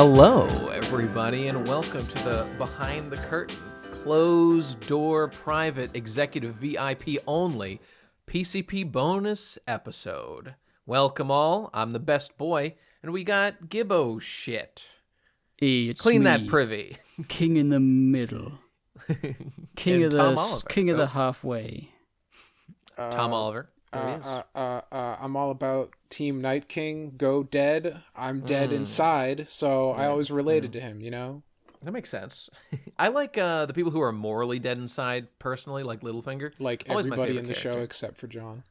Hello, everybody, and welcome to the Behind the Curtain, closed door, private, executive, VIP only PCP bonus episode. Welcome all, I'm the best boy, and we got Gibbo shit. Hey, it's Clean me, that privy. King in the middle. King of Tom the Oliver. king of the halfway. Tom Oliver. There he is. I'm all about Team Night King. Go dead. I'm dead inside, so I always related to him. You know. That makes sense. I like the people who are morally dead inside, personally, like Littlefinger. Like Always my everybody favorite in the show character. except for John.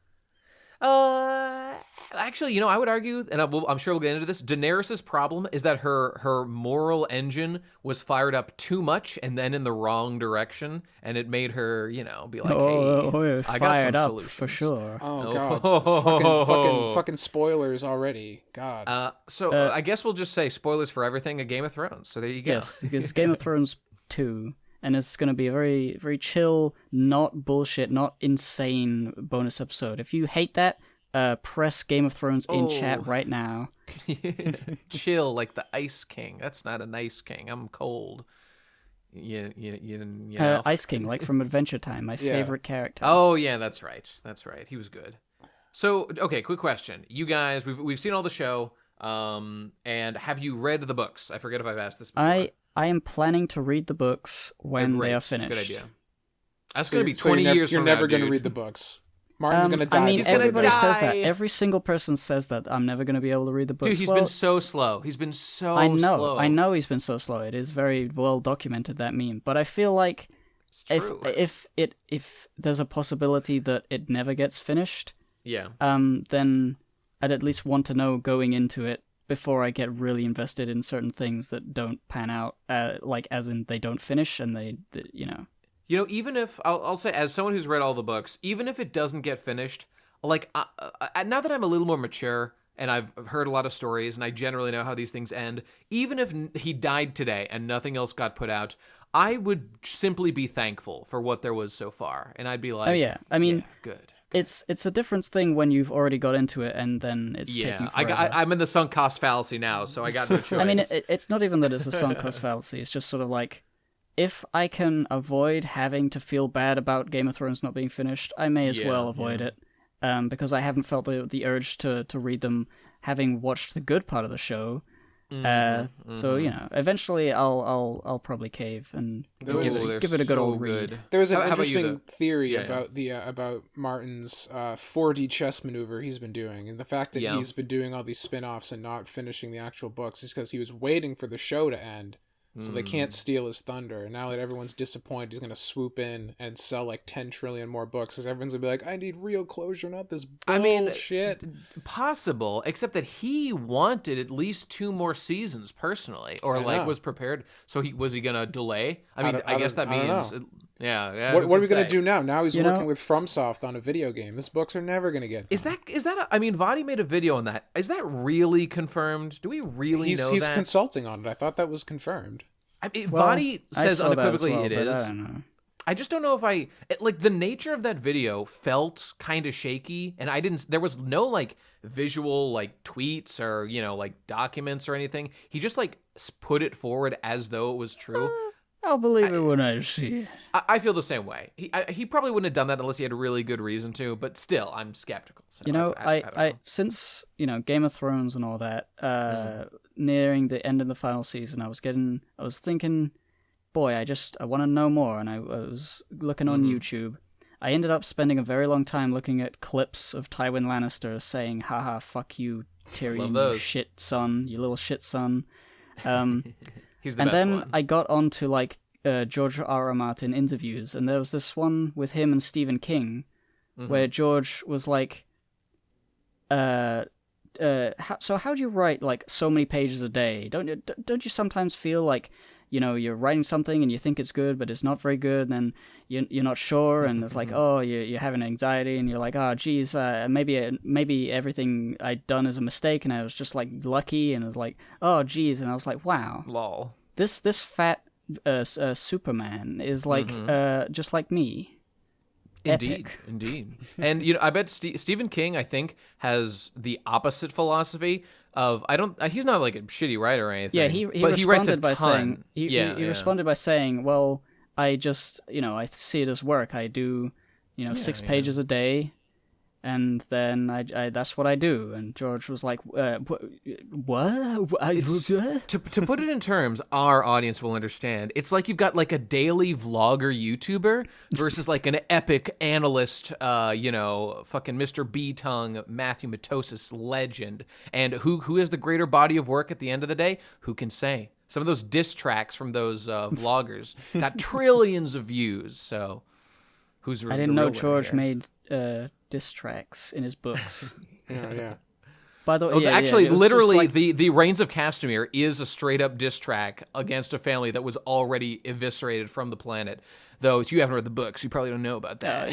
Actually, I would argue, and I'm sure we'll get into this, Daenerys' problem is that her moral engine was fired up too much and then in the wrong direction, and it made her, be like, hey, I got some fired up solutions. for sure. Oh God! Fucking spoilers already. God. I guess we'll just say spoilers for everything a Game of Thrones. So there you go. Yes, because Game of Thrones 2, and it's going to be a very, very chill, not bullshit, not insane bonus episode. If you hate that, press Game of Thrones in chat right now. Chill like the Ice King. That's not an Ice King. I'm cold. You know. Ice King, like from Adventure Time, my favorite character. Oh yeah, that's right. He was good. So okay, quick question. You guys, we've seen all the show. And have you read the books? I forget if I've asked this before. I am planning to read the books when they are finished. Good idea. That's going to be So 20 years You're from never now, going to dude. read the books. Martin's going to die. I mean, He's gonna everybody says that. die. Every single person says that. I'm never going to be able to read the books. Dude, he's been so slow. He's been so slow. I know he's been so slow. It is very well documented, that meme. But I feel like It's true. if there's a possibility that it never gets finished, Yeah. then I'd at least want to know going into it before I get really invested in certain things that don't pan out, like as in they don't finish and they. Even if I'll say, as someone who's read all the books, even if it doesn't get finished, like now that I'm a little more mature and I've heard a lot of stories and I generally know how these things end, even if he died today and nothing else got put out, I would simply be thankful for what there was so far, and I'd be like, Oh yeah, I mean, good. It's a different thing when you've already got into it and then it's taking forever. I'm in the sunk cost fallacy now, so I got no choice. I mean, it's not even that it's a sunk cost fallacy. It's just sort of like, if I can avoid having to feel bad about Game of Thrones not being finised, I may as well avoid it, because I haven't felt the urge to read them, having watched the good part of the show. So eventually I'll probably cave and give it a good old read. There was an How about you, interesting theory Yeah. about Martin's 4D chess maneuver he's been doing, and the fact that he's been doing all these spin-offs and not finishing the actual books is because he was waiting for the show to end. So they can't steal his thunder. And now that everyone's disappointed, he's going to swoop in and sell like 10 trillion more books. Because everyone's going to be like, I need real closure, not this bullshit. Possible, except that he wanted at least 2 more seasons personally, or was prepared. So was he going to delay? I guess that means... Yeah. What are we going to do now? Now he's working with FromSoft on a video game. His books are never going to get done. Is that Vadi made a video on that. Is that really confirmed? Do we really know that? He's consulting on it. I thought that was confirmed. Vadi says unequivocally it is. I don't know. I just don't know if the nature of that video felt kind of shaky, and there was no visual tweets or documents or anything. He just put it forward as though it was true. I'll believe it when I see it. I feel the same way. He probably wouldn't have done that unless he had a really good reason to, but still, I'm skeptical. So I don't know. Since Game of Thrones and all that, nearing the end of the final season, I was thinking, boy, I want to know more, and I was looking on YouTube. I ended up spending a very long time looking at clips of Tywin Lannister saying, haha, fuck you, Tyrion, you shit son, you little shit son. He's the and best then one. I got on to George R.R. Martin interviews, and there was this one with him and Stephen King, where George was like, so how do you write so many pages a day? Don't you sometimes feel like you're writing something and you think it's good, but it's not very good, and then you're not sure, and it's like, oh, you're having anxiety, and you're like, oh, geez, maybe everything I'd done is a mistake, and I was just lucky, and it was like, oh, geez, and I was like, wow, lol, this fat Superman is just like me. epic. And I bet Stephen King, I think, has the opposite philosophy of he's not like a shitty writer or anything. Yeah, he but responded he by writes a ton. saying he responded by saying, well, I just I see it as work. I do 6 pages a day, and then I that's what I do. And George was like, what? To put it in terms our audience will understand, it's like you've got like a daily vlogger YouTuber versus like an epic analyst, fucking Mr. B-Tongue, Matthew Matosis legend. And who has the greater body of work at the end of the day? Who can say? Some of those diss tracks from those vloggers got trillions of views, so who's I didn't know George made diss tracks in his books. Yeah. By the way, actually, literally, like... the Reigns of Castamere is a straight up diss track against a family that was already eviscerated from the planet. Though, if you haven't read the books, you probably don't know about that.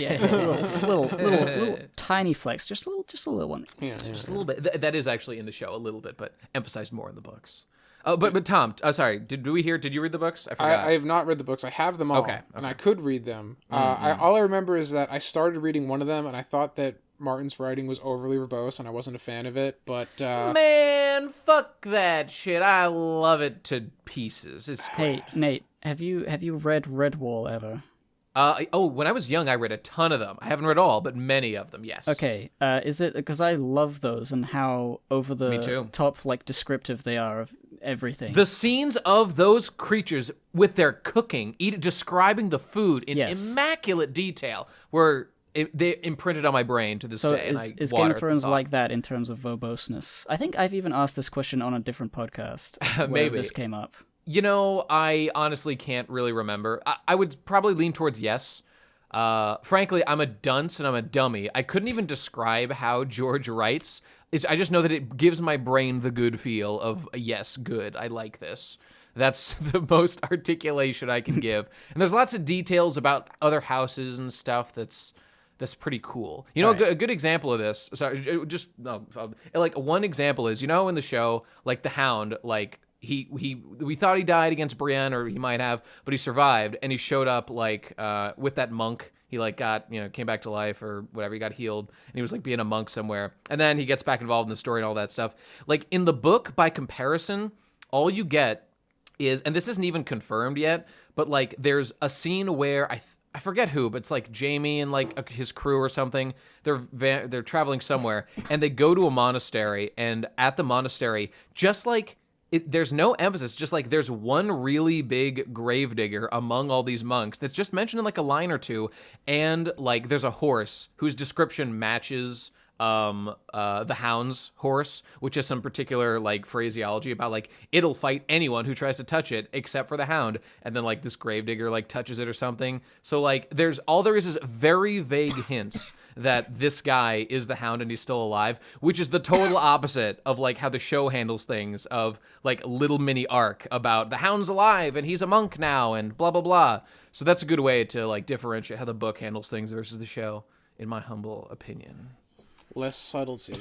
little tiny flex, just a little one. Yeah, just a little bit. That is actually in the show a little bit, but emphasized more in the books. Oh, but Tom, sorry, did you read the books? I forgot. I have not read the books. I have them all, and I could read them. All I remember is that I started reading one of them, and I thought that Martin's writing was overly verbose, and I wasn't a fan of it, but... Man, fuck that shit. I love it to pieces. It's great. Hey, Nate, have you read Redwall ever? When I was young, I read a ton of them. I haven't read all, but many of them, yes. Okay, is it... Because I love those and how over the top, like, descriptive they are of everything. The scenes of those creatures with their cooking, describing the food in immaculate detail, were... they imprinted on my brain to this day. Is Game of Thrones like that in terms of verboseness? I think I've even asked this question on a different podcast where Maybe this came up. I honestly can't really remember. I would probably lean towards yes. Frankly, I'm a dunce and I'm a dummy. I couldn't even describe how George writes. I just know that it gives my brain the good feel of, yes, good, I like this. That's the most articulation I can give. And there's lots of details about other houses and stuff that's pretty cool. A good example of this. Sorry, like one example is, in the show, like the Hound, like we thought he died against Brienne, or he might have, but he survived, and he showed up like with that monk. He like got came back to life or whatever. He got healed, and he was like being a monk somewhere, and then he gets back involved in the story and all that stuff. Like in the book, by comparison, all you get is, and this isn't even confirmed yet, but like there's a scene where I forget who, but it's like Jamie and like his crew or something. They're traveling somewhere, and they go to a monastery. And at the monastery, just like there's no emphasis, just like there's one really big gravedigger among all these monks that's just mentioned in like a line or two, and like there's a horse whose description matches the Hound's horse, which is some particular like phraseology about like it'll fight anyone who tries to touch it except for the Hound, and then like this gravedigger like touches it or something. So like there is very vague hints that this guy is the Hound and he's still alive, which is the total opposite of like how the show handles things, of like little mini arc about the Hound's alive and he's a monk now and blah blah blah. So that's a good way to like differentiate how the book handles things versus the show, in my humble opinion. Less subtlety.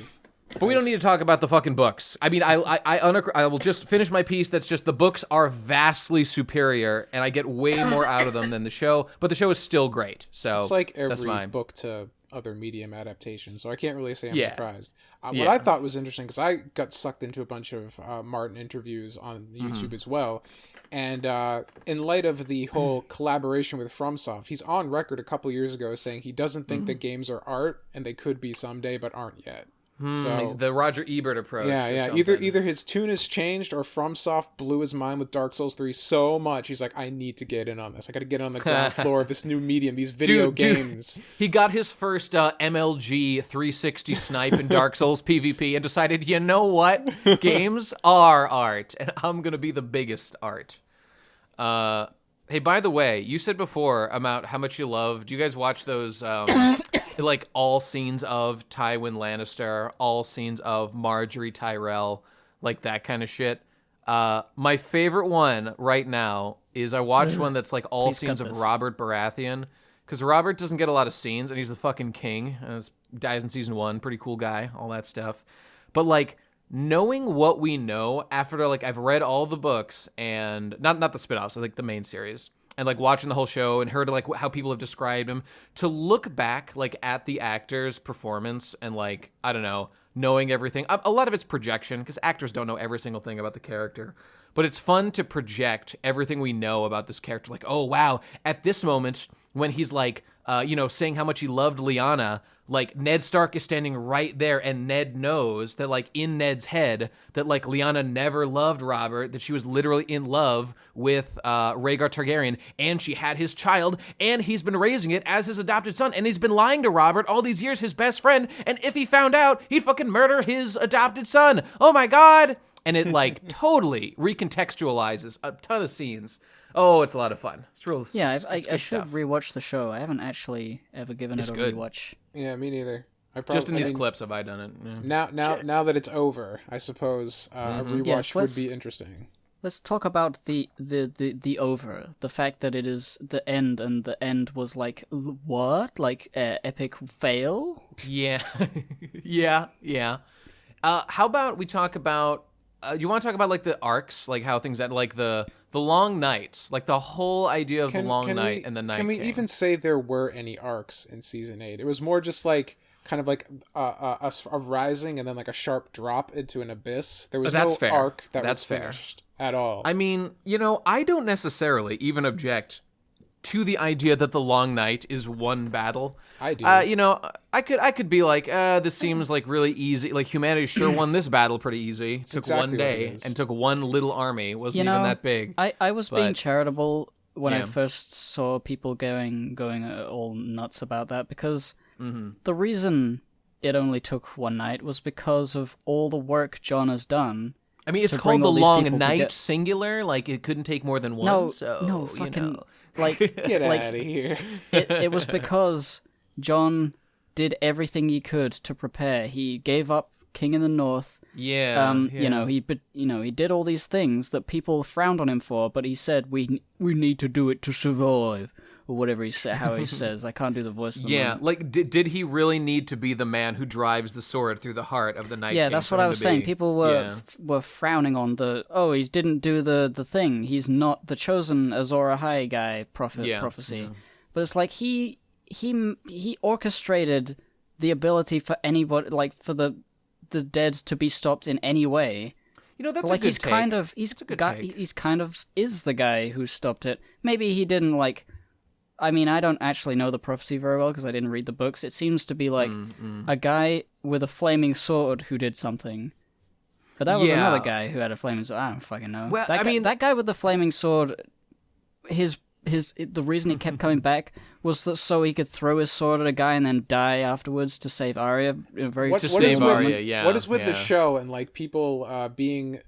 But we don't need to talk about the fucking books. I mean, I will just finish my piece. That's just the books are vastly superior, and I get way more out of them than the show. But the show is still great. So it's like every that's mine. book to other medium adaptations. So I can't really say I'm surprised. What I thought was interesting, because I got sucked into a bunch of Martin interviews on YouTube as well. And in light of the whole collaboration with FromSoft, he's on record a couple years ago saying he doesn't think that games are art, and they could be someday, but aren't yet. So the Roger Ebert approach. Yeah. Either his tune has changed, or FromSoft blew his mind with Dark Souls 3 so much, he's like, I need to get in on this. I got to get on the ground floor of this new medium, these video games. He got his first MLG 360 snipe in Dark Souls PvP and decided, you know what? Games are art, and I'm gonna be the biggest art. Hey, by the way, you said before about how much you love. Do you guys watch those, like, all scenes of Tywin Lannister, all scenes of Marjorie Tyrell, like that kind of shit? My favorite one right now is I watched one that's like all scenes of Robert Baratheon, because Robert doesn't get a lot of scenes, and he's the fucking king. Dies in season 1, pretty cool guy, all that stuff. But like, knowing what we know after like I've read all the books, and not the spin-offs, I think the main series, and like watching the whole show and heard like how people have described him, to look back like at the actor's performance and like, I don't know, knowing everything. A lot of it's projection because actors don't know every single thing about the character. But it's fun to project everything we know about this character. Like, oh, wow, at this moment when he's like, saying how much he loved Lyanna, like Ned Stark is standing right there, and Ned knows that like in Ned's head that like Lyanna never loved Robert, that she was literally in love with Rhaegar Targaryen, and she had his child, and he's been raising it as his adopted son, and he's been lying to Robert all these years, his best friend, and if he found out, he'd fucking murder his adopted son. Oh my God. And it like totally recontextualizes a ton of scenes. Oh, it's a lot of fun. It's real. Yeah, I should stuff. rewatch the show. I haven't actually ever given it a good. rewatch. Yeah, me neither. Just in these clips have I done it. Yeah. Now that it's over, I suppose a rewatch would be interesting. Let's talk about the over. The fact that it is the end, and the end was like, what? Like, epic fail? Yeah. yeah. How about we talk about... you want to talk about like the arcs, like how things end, like the long night, like the whole idea of the long night and the night. Can we King. even say there were any arcs in season 8? It was more just like kind of like a rising and then like a sharp drop into an abyss. There was no arc that was finished at all. I mean, I don't necessarily even object to the idea that the long night is one battle. I do. I could be like, this seems like really easy. Like humanity sure won this battle pretty easy. Took exactly one day and took one little army. Wasn't even that big. I was being charitable when I first saw people going all nuts about that, because the reason it only took one night was because of all the work Jon has done. I mean, it's called the long night singular. Like it couldn't take more than one. No, fucking like get out of here. It was because Jon did everything he could to prepare. He gave up King in the North. Yeah. He did all these things that people frowned on him for, but he said we need to do it to survive, or whatever he said. How he says, I can't do the voice. Like did he really need to be the man who drives the sword through the heart of the Night King? Yeah, that's what I was saying. People were frowning on he didn't do the thing. He's not the chosen Azor Ahai guy prophecy. Yeah. But it's like he orchestrated the ability for anybody, like for the dead to be stopped in any way. That's so, like, a good take. He's kind of is the guy who stopped it. Maybe he didn't like. I mean, I don't actually know the prophecy very well because I didn't read the books. It seems to be like a guy with a flaming sword who did something. But that was another guy who had a flaming sword. I don't fucking know. Well, that guy with the flaming sword, the reason he kept coming back was that so he could throw his sword at a guy and then die afterwards to save Arya. What is with the show and like people being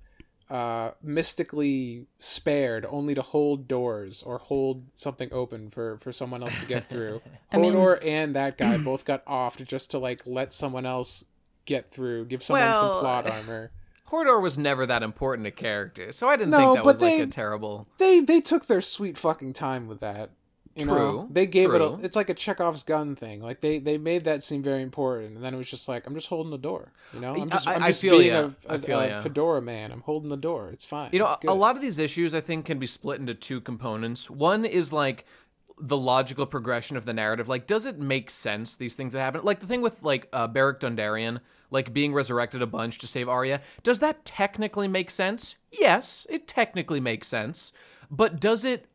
mystically spared only to hold doors or hold something open for someone else to get through? Hodor and that guy both got offed just to like let someone else get through, give someone some plot armor. Hodor was never that important a character, so I didn't think that was like a terrible... They took their sweet fucking time with that. You know? They gave it it's like a Chekhov's gun thing. Like they made that seem very important, and then it was just like, I'm just holding the door. I'm just being a fedora man. I'm holding the door. It's fine. A lot of these issues I think can be split into two components. One is like the logical progression of the narrative. Like, does it make sense, these things that happen? Like the thing with like Beric Dondarrion, like being resurrected a bunch to save Arya. Does that technically make sense? Yes, it technically makes sense. But does it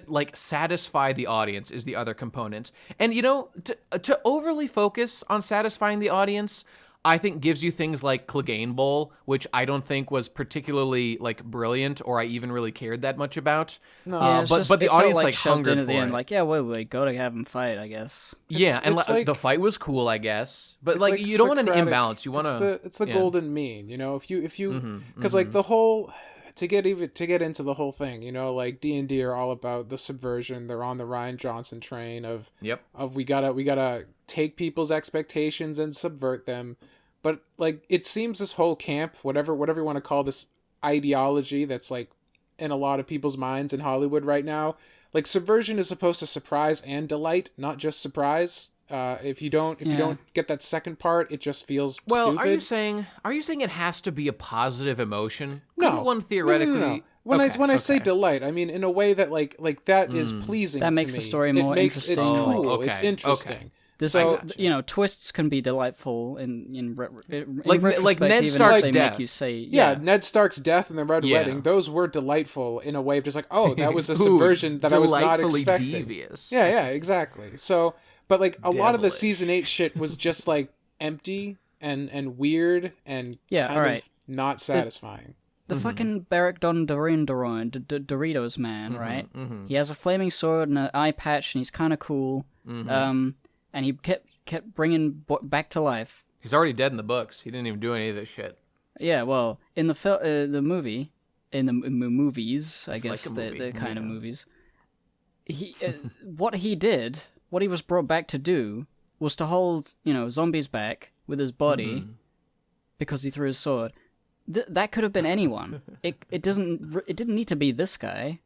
like satisfy the audience is the other component. And to overly focus on satisfying the audience, I think gives you things like Clegane Bowl, which I don't think was particularly like brilliant or I even really cared that much about. No, but the audience like hungered for the end, it. like, yeah, we gotta have him fight, I guess. The fight was cool, I guess. But like you don't want an imbalance. You want to. It's the golden mean, if you because like the whole. To get into the whole thing, like D&D are all about the subversion. They're on the Rian Johnson train of we gotta take people's expectations and subvert them. But like it seems this whole camp, whatever you want to call this ideology that's like in a lot of people's minds in Hollywood right now, like subversion is supposed to surprise and delight, not just surprise. If you don't get that second part, it just feels well. stupid. Are you saying it has to be a positive emotion? No. Couldn't one theoretically. No. When I say delight, I mean in a way that like that is pleasing. That to makes me. the story more interesting. It's cool. okay. It's interesting. Okay. This, So twists can be delightful in Like retrospect, Ned even Stark's if they death. make you say, yeah, Ned Stark's death and the Red Wedding, those were delightful in a way of just like, oh, that was a subversion that I was not expecting. Devious. Yeah, exactly. So, but like a lot of the Devilish. season 8 shit was just like empty and weird and kind of not satisfying. The fucking Beric Doritos man, right? He has a flaming sword and an eye patch, and he's kind of cool. And he kept bringing back to life. He's already dead in the books. He didn't even do any of this shit. Yeah, well, in the movie, in the movies, I guess like a movie. the kind of movies, he what he was brought back to do was to hold zombies back with his body because he threw his sword. That could have been anyone. It didn't need to be this guy.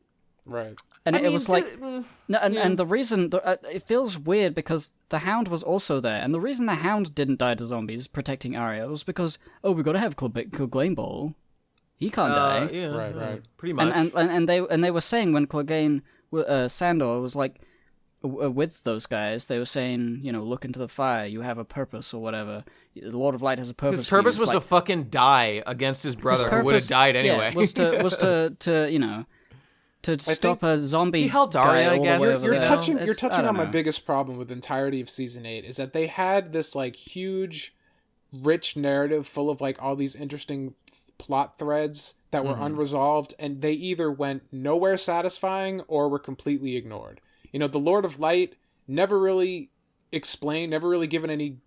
Right. And it was like, and the reason it feels weird because the Hound was also there, and the reason the Hound didn't die to zombies protecting Arya was because we got to have Clegane Bowl. He can't die. Yeah, right. Pretty much. And they were saying when Clegane Sandor was like with those guys, they were saying, look into the fire. You have a purpose or whatever. The Lord of Light has a purpose. His purpose was to fucking die against his brother, who would have died anyway. Yeah, was to stop a zombie. He helped Arya, I guess. You're touching on my biggest problem with the entirety of season 8 is that they had this like huge, rich narrative full of like all these interesting plot threads that were unresolved, and they either went nowhere satisfying or were completely ignored. The Lord of Light never really explained, never really given any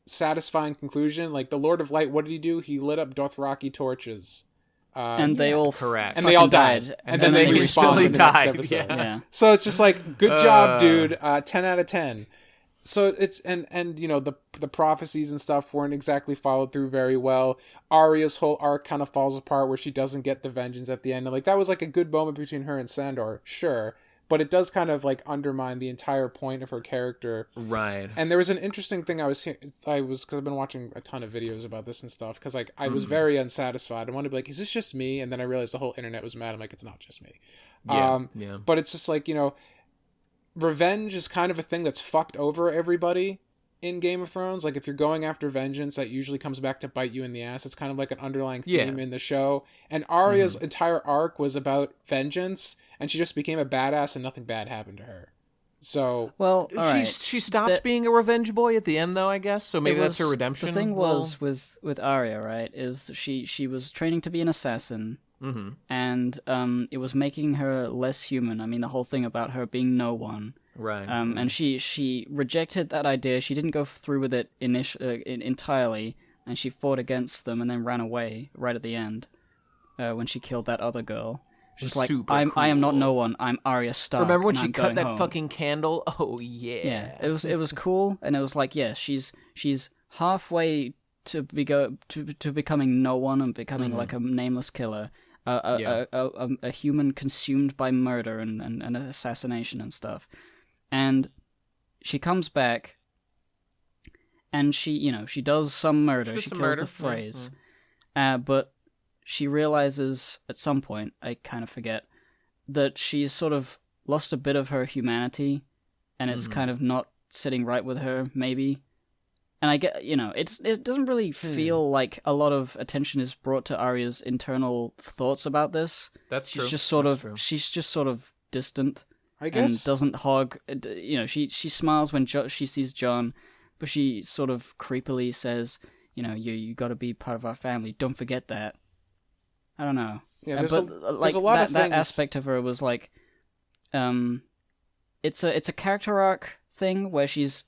satisfying conclusion. Like the Lord of Light, what did he do? He lit up Dothraki torches. And they all correct. And they all died. And then they respawned in the next episode. Yeah. So it's just like, good job, dude. 10 out of 10. So it's and the prophecies and stuff weren't exactly followed through very well. Arya's whole arc kind of falls apart where she doesn't get the vengeance at the end. And like that was like a good moment between her and Sandor, sure. But it does kind of like undermine the entire point of her character. Right. And there was an interesting thing because I've been watching a ton of videos about this and stuff, because like I was very unsatisfied. I wanted to be like, is this just me? And then I realized the whole internet was mad. I'm like, it's not just me. Yeah. But it's just like, revenge is kind of a thing that's fucked over everybody in Game of Thrones. Like if you're going after vengeance, that usually comes back to bite you in the ass. It's kind of like an underlying theme in the show. And Arya's entire arc was about vengeance, and she just became a badass and nothing bad happened to her. So she stopped being a revenge boy at the end, though, I guess. So maybe that's her redemption. The thing was with Arya, right? Is she was training to be an assassin, and it was making her less human. I mean, the whole thing about her being no one. Right. And she rejected that idea. She didn't go through with it entirely, and she fought against them and then ran away right at the end when she killed that other girl. She's like, I am not no one. I'm Arya Stark. Remember when she cut that home. fucking candle? Oh yeah. Yeah. It was cool, and it was like, yeah, she's halfway to becoming no one and becoming like a nameless killer. A human consumed by murder and assassination and stuff. And she comes back, and she does some murder. She kills the phrase. But she realizes at some point, I kind of forget, that she's sort of lost a bit of her humanity, and it's kind of not sitting right with her, maybe. And I get, it doesn't really feel like a lot of attention is brought to Arya's internal thoughts about this. That's true. She's just sort of distant. I guess. And doesn't hog. She smiles when she sees Jon, but she sort of creepily says, you got to be part of our family. Don't forget that. I don't know. Yeah, there's a lot of things. That aspect of her was like, it's a character arc thing where she's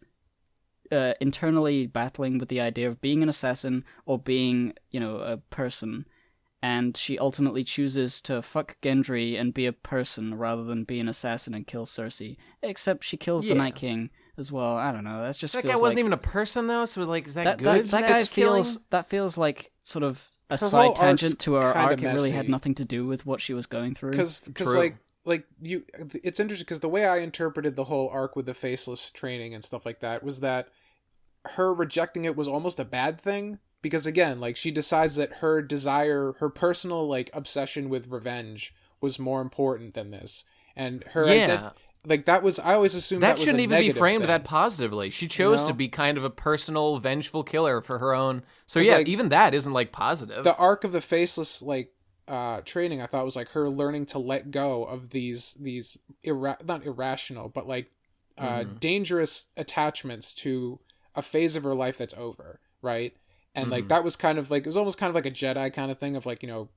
internally battling with the idea of being an assassin or being, a person. And she ultimately chooses to fuck Gendry and be a person rather than be an assassin and kill Cersei. Except she kills the Night King as well. I don't know. That guy wasn't even a person though. So like, is that good? That guy feels like sort of a side tangent to her arc. It really had nothing to do with what she was going through. Because like like it's interesting because the way I interpreted the whole arc with the faceless training and stuff like that was that her rejecting it was almost a bad thing, because again, like, she decides that her desire, her personal like obsession with revenge was more important than this, and her like, that was, I always assumed that shouldn't was a even be framed thing. that positively. She chose to be kind of a personal, vengeful killer for her own. So yeah, like, even that isn't like positive. The arc of the faceless like training, I thought, was like her learning to let go of these not irrational, but like dangerous attachments to a phase of her life that's over, right? And like, that was kind of like, it was almost kind of like a Jedi kind of thing of like, you know,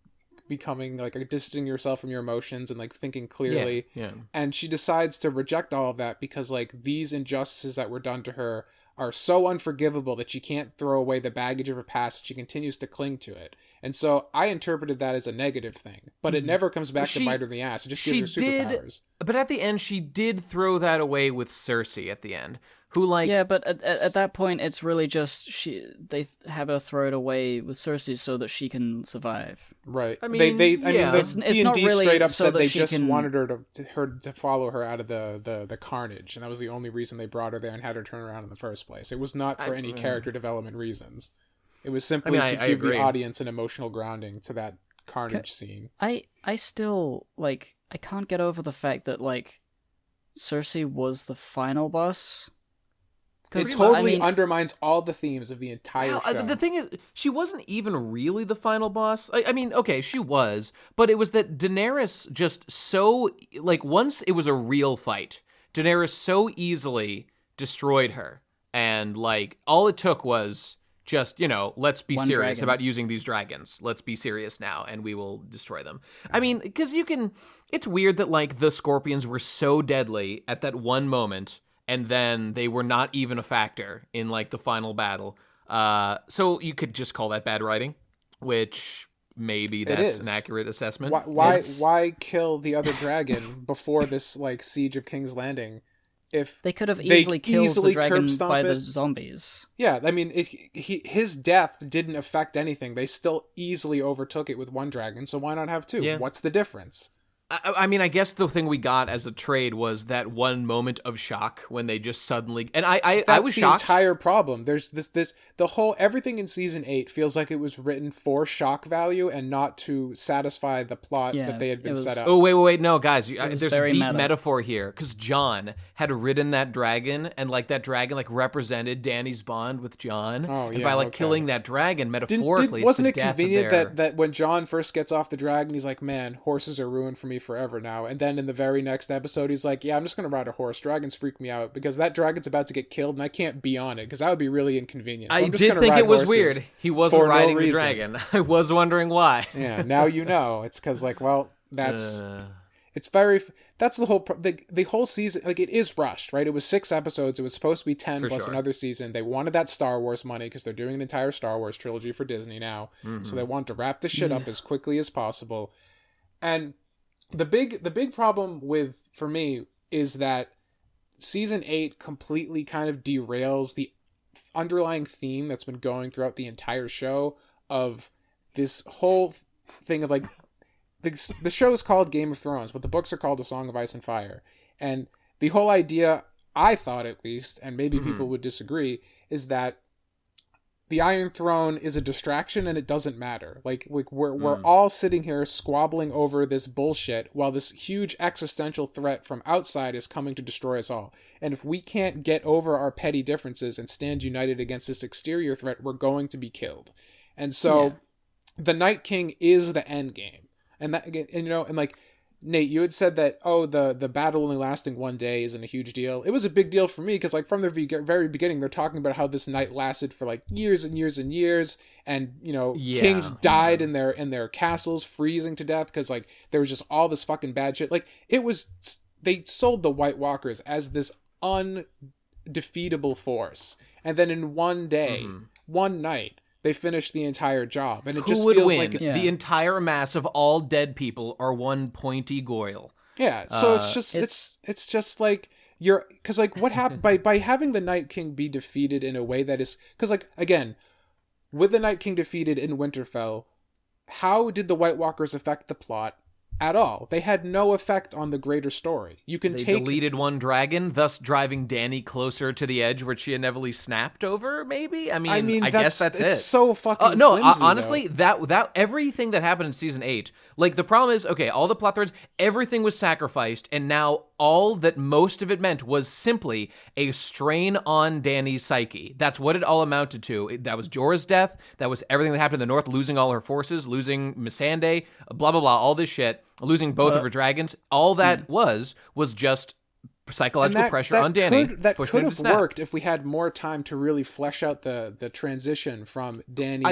becoming like distancing yourself from your emotions and like thinking clearly. And she decides to reject all of that because like these injustices that were done to her are so unforgivable that she can't throw away the baggage of her past. She continues to cling to it. And so I interpreted that as a negative thing, but it never comes back to bite her in the ass. It just gives her superpowers. But at the end, she did throw that away with Cersei at the end. Who, like... Yeah, but at that point, it's really just they have her throw it away with Cersei so that she can survive. Right. I mean, the it's D&D not really straight up so said that they she just can... wanted her to follow her out of the carnage, and that was the only reason they brought her there and had her turn around in the first place. It was not for any character development reasons. It was simply to give the audience an emotional grounding to that carnage scene. I still, like, I can't get over the fact that, like, Cersei was the final boss. It totally undermines all the themes of the entire show. The thing is, she wasn't even really the final boss. I mean, okay, she was, but it was that Daenerys just so, like, once it was a real fight, Daenerys so easily destroyed her. And, like, all it took was just, you know, let's be serious about using these dragons. Let's be serious now, and we will destroy them. I mean, because it's weird that, like, the Scorpions were so deadly at that one moment, and then they were not even a factor in, like, the final battle. So you could just call that bad writing, which maybe that's an accurate assessment. Why kill the other dragon before this, like, siege of King's Landing? If they could have easily killed the dragon by the zombies. Yeah, I mean, his death didn't affect anything. They still easily overtook it with one dragon, so why not have two? Yeah. What's the difference? I mean, I guess the thing we got as a trade was that one moment of shock when they just suddenly... And I was shocked. That's the entire problem. There's the whole... Everything in Season 8 feels like it was written for shock value and not to satisfy the plot that they had been set up. Oh, wait. No, guys. There's a deep metaphor here. Because Jon had ridden that dragon, and, like, that dragon, like, represented Dany's bond with Jon. Oh, yeah, and by, like, killing that dragon, metaphorically, wasn't it convenient that when Jon first gets off the dragon, he's like, man, horses are ruined for me forever now, and then in the very next episode he's like, yeah, I'm just gonna ride a horse. Dragons freak me out because that dragon's about to get killed and I can't be on it because that would be really inconvenient. So I did think it was weird he wasn't riding the dragon. I was wondering why. Yeah, now you know. It's because, like, well, that's it's very, that's the whole the whole season. Like, it is rushed, right? It was 6 episodes. It was supposed to be 10 plus another season. They wanted that Star Wars money because they're doing an entire Star Wars trilogy for Disney now. So they want to wrap this shit up as quickly as possible. And the big problem for me is that Season 8 completely kind of derails the underlying theme that's been going throughout the entire show of this whole thing of, like, the show is called Game of Thrones, but the books are called A Song of Ice and Fire. And the whole idea, I thought at least, and maybe people would disagree, is that the Iron Throne is a distraction and it doesn't matter. Like we're all sitting here squabbling over this bullshit while this huge existential threat from outside is coming to destroy us all. And if we can't get over our petty differences and stand united against this exterior threat, we're going to be killed. And so the Night King is the end game. And that, and, you know, and like, Nate, you had said that, the battle only lasting one day isn't a huge deal. It was a big deal for me because, like, from the very beginning, they're talking about how this night lasted for, like, years and years and years, and, you know, kings died in their castles, freezing to death because, like, there was just all this fucking bad shit. Like, they sold the White Walkers as this undefeatable force, and then in one day, one night, they finished the entire job, and it just feels like the entire mass of all dead people are one pointy Goyle. Yeah, so it's just like because, like, what happened by having the Night King be defeated in a way that is, because, like, again, with the Night King defeated in Winterfell, how did the White Walkers affect the plot? at all. They had no effect on the greater story. You can They deleted one dragon, thus driving Dany closer to the edge where she inevitably snapped over, maybe? I mean I guess that's it. It's so fucking no, flimsy, honestly, that everything that happened in season 8, like, the problem is, okay, all the plot threads, everything was sacrificed, and now all that most of it meant was simply a strain on Dany's psyche. That's what it all amounted to. That was Jorah's death. That was everything that happened in the north, losing all her forces, losing Missandei, blah, blah, blah, all this shit, losing both of her dragons. All that was just psychological pressure on Dany. That could have worked if we had more time to really flesh out the transition from Dany,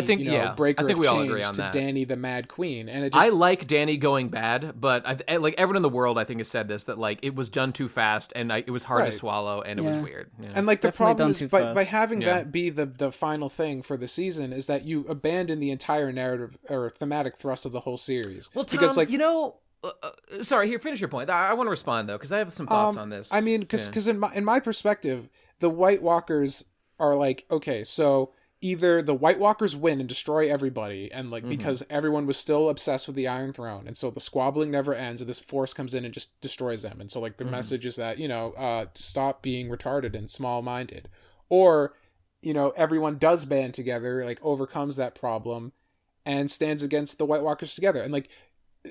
Breaker of Chains, to Dany the Mad Queen. And I like Dany going bad, but like everyone in the world, I think, has said this, that like it was done too fast and it was hard to swallow and it was weird. Yeah. And like the problem is by having that be the final thing for the season is that you abandon the entire narrative or thematic thrust of the whole series. Well, Tom, because sorry, here, finish your point. I want to respond, though, because I have some thoughts on this. I mean, because in my perspective, the White Walkers are like, okay, so either the White Walkers win and destroy everybody, and like because everyone was still obsessed with the Iron Throne, and so the squabbling never ends, and this force comes in and just destroys them. And so like the message is that, stop being retarded and small-minded. Or, everyone does band together, like overcomes that problem, and stands against the White Walkers together. And like,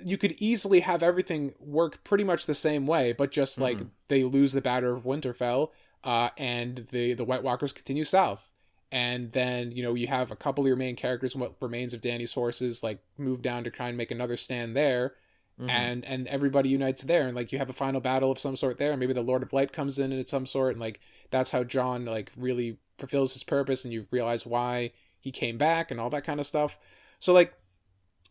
you could easily have everything work pretty much the same way, but just like they lose the Battle of Winterfell, and the White Walkers continue south. And then, you have a couple of your main characters and what remains of Dany's forces, like, move down to try and make another stand there. And everybody unites there. And, like, you have a final battle of some sort there. And maybe the Lord of Light comes in at some sort. And, like, that's how Jon, like, really fulfills his purpose. And you realize why he came back and all that kind of stuff. So, like,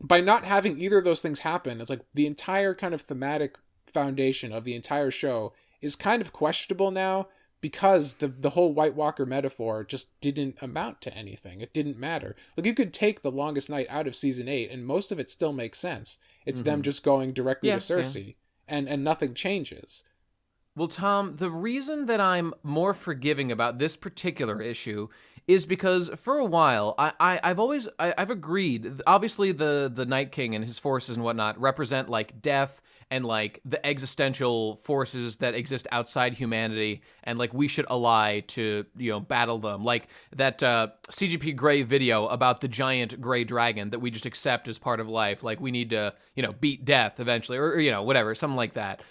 by not having either of those things happen, it's like the entire kind of thematic foundation of the entire show is kind of questionable now, because the whole White Walker metaphor just didn't amount to anything. It didn't matter. Like, you could take the Longest Night out of season 8 and most of it still makes sense. It's them just going directly to Cersei and nothing changes. Well, Tom, the reason that I'm more forgiving about this particular issue is because for a while I've agreed. Obviously, the Night King and his forces and whatnot represent like death and like the existential forces that exist outside humanity, and like we should ally to battle them. Like that CGP Grey video about the giant gray dragon that we just accept as part of life. Like we need to beat death eventually, or whatever, something like that.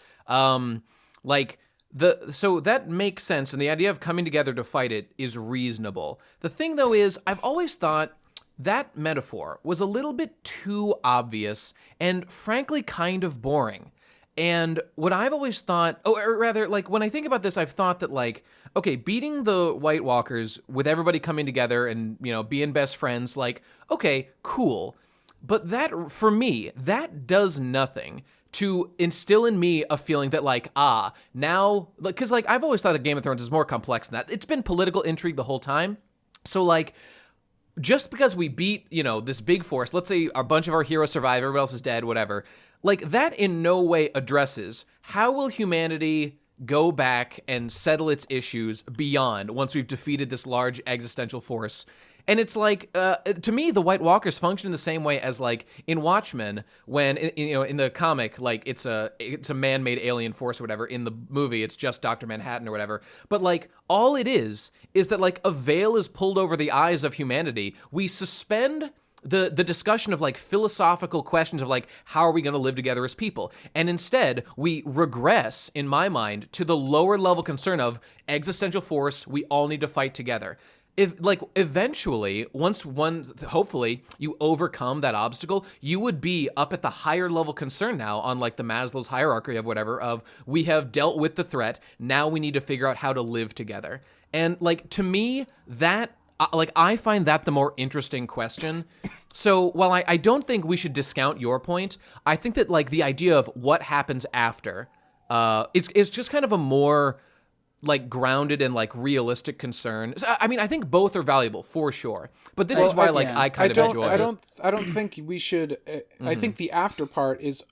So that makes sense, and the idea of coming together to fight it is reasonable. The thing, though, is I've always thought that metaphor was a little bit too obvious and, frankly, kind of boring. And what I've always thought, or rather, like, when I think about this, I've thought that, like, okay, beating the White Walkers with everybody coming together and, being best friends, like, okay, cool. But that, for me, that does nothing to instill in me a feeling that, like, now, because, like, I've always thought that Game of Thrones is more complex than that. It's been political intrigue the whole time. So, like, just because we beat, this big force, let's say a bunch of our heroes survive, everybody else is dead, whatever, like, that in no way addresses how will humanity go back and settle its issues beyond once we've defeated this large existential force. And it's like, to me, the White Walkers function in the same way as, like, in Watchmen, when, in the comic, like, it's a man-made alien force or whatever. In the movie, it's just Dr. Manhattan or whatever. But, like, all it is that, like, a veil is pulled over the eyes of humanity. We suspend the discussion of, like, philosophical questions of, like, how are we going to live together as people? And instead, we regress, in my mind, to the lower level concern of existential force, we all need to fight together. If, like, eventually, hopefully, you overcome that obstacle, you would be up at the higher level concern now on, like, the Maslow's hierarchy of whatever, of we have dealt with the threat, now we need to figure out how to live together. And, like, to me, that, like, I find that the more interesting question. So while I don't think we should discount your point, I think that, like, the idea of what happens after is just kind of a more, like, grounded and, like, realistic concern. I mean, I think both are valuable for sure, but this is why, I kind of enjoy it. I don't think we should. I think the after part is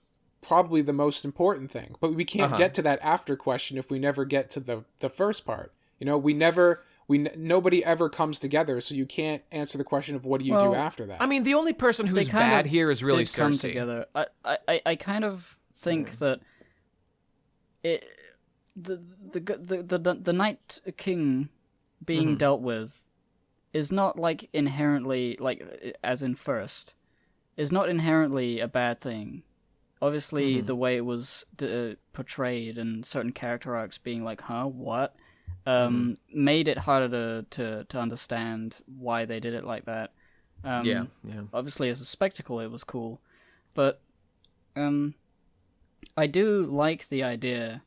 probably the most important thing, but we can't get to that after question if we never get to the first part. We never nobody ever comes together, so you can't answer the question of what do you do after that. I mean, the only person who's bad here is really come Cersei. Together. I kind of think that the Night King being dealt with is not like inherently, like as in first, is not inherently a bad thing. Obviously, the way it was portrayed and certain character arcs being like, huh, what? Made it harder to understand why they did it like that. Obviously, as a spectacle, it was cool. But I do like the idea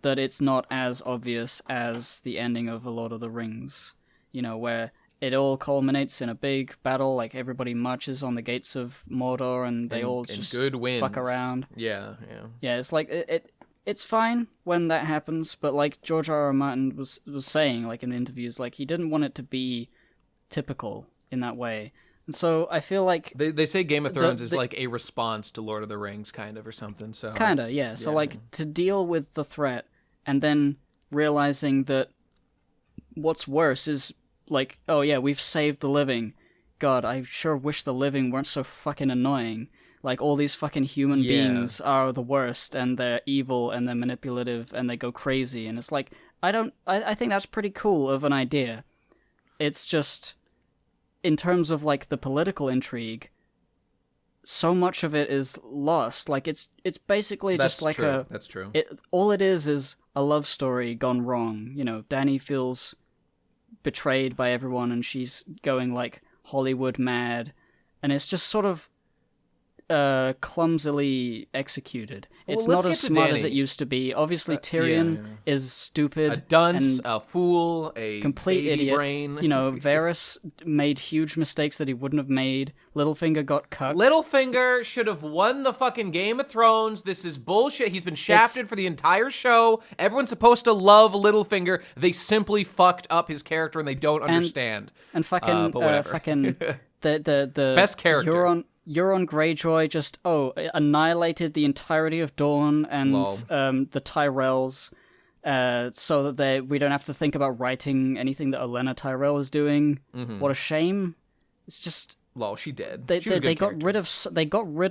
that it's not as obvious as the ending of A Lord of the Rings, where it all culminates in a big battle, like everybody marches on the gates of Mordor and they all just good wins. Fuck around. Yeah. Yeah, it's like, it's fine when that happens, but like George R. R. Martin was saying, like in interviews, like he didn't want it to be typical in that way. And so I feel like... They say Game of Thrones is like a response to Lord of the Rings, kind of, or something, so... Kinda, yeah. So like, to deal with the threat and then realizing that what's worse is like, oh yeah, we've saved the living. God, I sure wish the living weren't so fucking annoying. Like, all these fucking human beings are the worst, and they're evil, and they're manipulative, and they go crazy, and it's like, I think that's pretty cool of an idea. It's just, in terms of, like, the political intrigue, so much of it is lost. Like, it's basically That's just like true. That's true. All it is a love story gone wrong. Dany feels betrayed by everyone, and she's going, like, Hollywood mad, and it's just sort of clumsily executed. It's not as smart as it used to be. Obviously, Tyrion is stupid. A dunce, a fool, a complete baby idiot. brain. Varys made huge mistakes that he wouldn't have made. Littlefinger got cucked. Littlefinger should have won the fucking Game of Thrones. This is bullshit. He's been shafted for the entire show. Everyone's supposed to love Littlefinger. They simply fucked up his character and they don't understand. And fucking, but whatever. the best character. Euron Greyjoy just annihilated the entirety of Dorne and the Tyrells, so that we don't have to think about writing anything that Olenna Tyrell is doing. What a shame! It's just She did. They got rid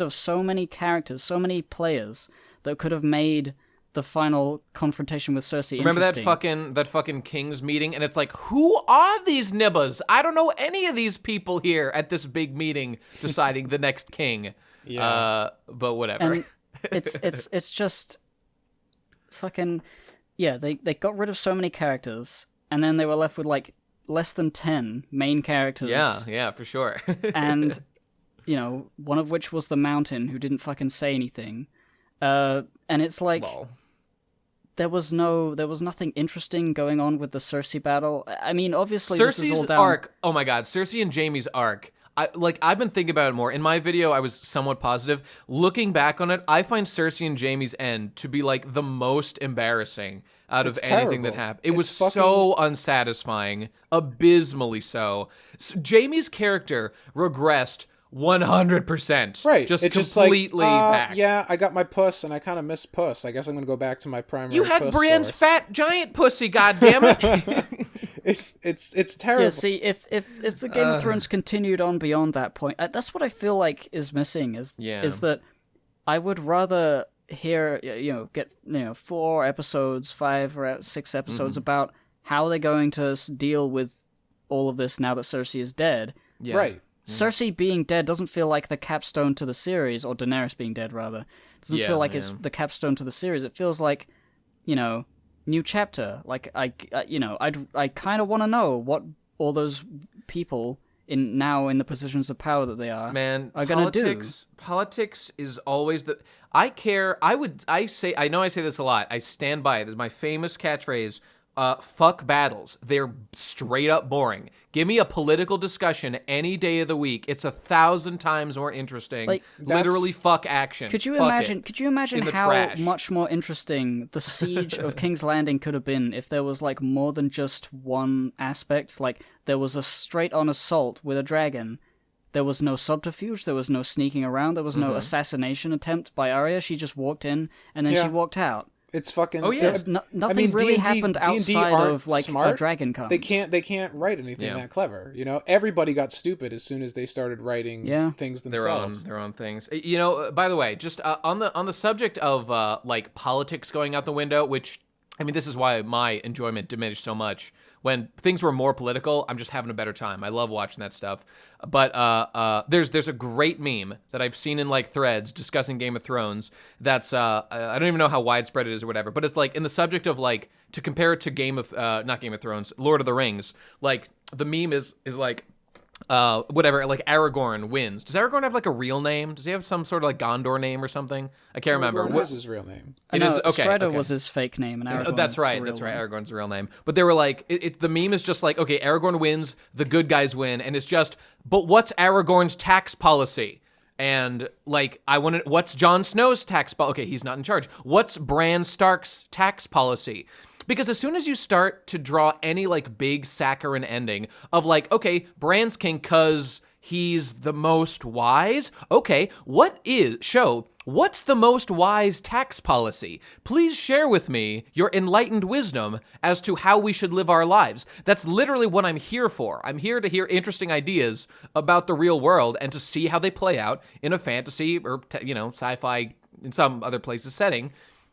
of so many characters, so many players that could have made the final confrontation with Cersei Remember interesting. that fucking King's meeting, and it's like, who are these nibbas? I don't know any of these people here at this big meeting deciding the next king. But whatever. And it's just fucking they got rid of so many characters, and then they were left with like less than 10 main characters. Yeah, for sure. And one of which was the Mountain, who didn't fucking say anything. And it's like there was nothing interesting going on with the Cersei battle. I mean, obviously Cersei's this is all down... arc. Oh my god, Cersei and Jaime's arc. I've been thinking about it more. In my video, I was somewhat positive. Looking back on it, I find Cersei and Jaime's end to be like the most embarrassing out of anything that happened. It was so unsatisfying, abysmally so. Jaime's character regressed 100%. Right. Just it's completely back. Yeah, I got my puss and I kind of miss puss. I guess I'm going to go back to my primary You had puss Brienne's source. fat giant pussy, goddammit. It's terrible. Yeah, see, if the Game of Thrones continued on beyond that point, that's what I feel like is missing, is that I would rather hear, get 4 episodes, 5 or 6 episodes about how they're going to deal with all of this now that Cersei is dead. Yeah. Right. Cersei being dead doesn't feel like the capstone to the series, or Daenerys being dead, rather. It doesn't feel like it's the capstone to the series. It feels like, new chapter. Like, I kind of want to know what all those people in the positions of power that they are going to do. Politics is always I know I say this a lot. I stand by it. This is my famous catchphrase. Fuck battles. They're straight up boring. Give me a political discussion any day of the week. It's 1,000 times more interesting. Like, literally, fuck action. Could you Fuck imagine? it. Could you imagine how trash. much more interesting the siege of King's Landing could have been if there was like more than just one aspect? Like there was a straight-on assault with a dragon. There was no subterfuge. There was no sneaking around. There was no assassination attempt by Arya. She just walked in and then she walked out. It's fucking. Oh yeah. Nothing really D&D happened outside of like smart. a dragon comes. They can't write anything that clever. You know, everybody got stupid as soon as they started writing things themselves. Their own things. You know, by the way, just on the subject of like politics going out the window, which I mean, this is why my enjoyment diminished so much. When things were more political, I'm just having a better time. I love watching that stuff. But there's a great meme that I've seen in like threads discussing Game of Thrones. That's I don't even know how widespread it is or whatever. But it's like in the subject of like to compare it to not Game of Thrones, Lord of the Rings. Like the meme is like whatever, like Aragorn wins. Does Aragorn have like a real name? Does he have some sort of like Gondor name or something? I can't remember. What is his real name? It is okay. Strider was his fake name, and Aragorn. That's right. Aragorn's the real name. But they were like, the meme is just like, okay, Aragorn wins, the good guys win, and it's just, but what's Aragorn's tax policy? And like, what's Jon Snow's tax policy? Okay, he's not in charge. What's Bran Stark's tax policy? Because as soon as you start to draw any like big saccharine ending of like, okay, Bran's king cause he's the most wise. Okay, what's the most wise tax policy? Please share with me your enlightened wisdom as to how we should live our lives. That's literally what I'm here for. I'm here to hear interesting ideas about the real world and to see how they play out in a fantasy or sci-fi in some other places setting.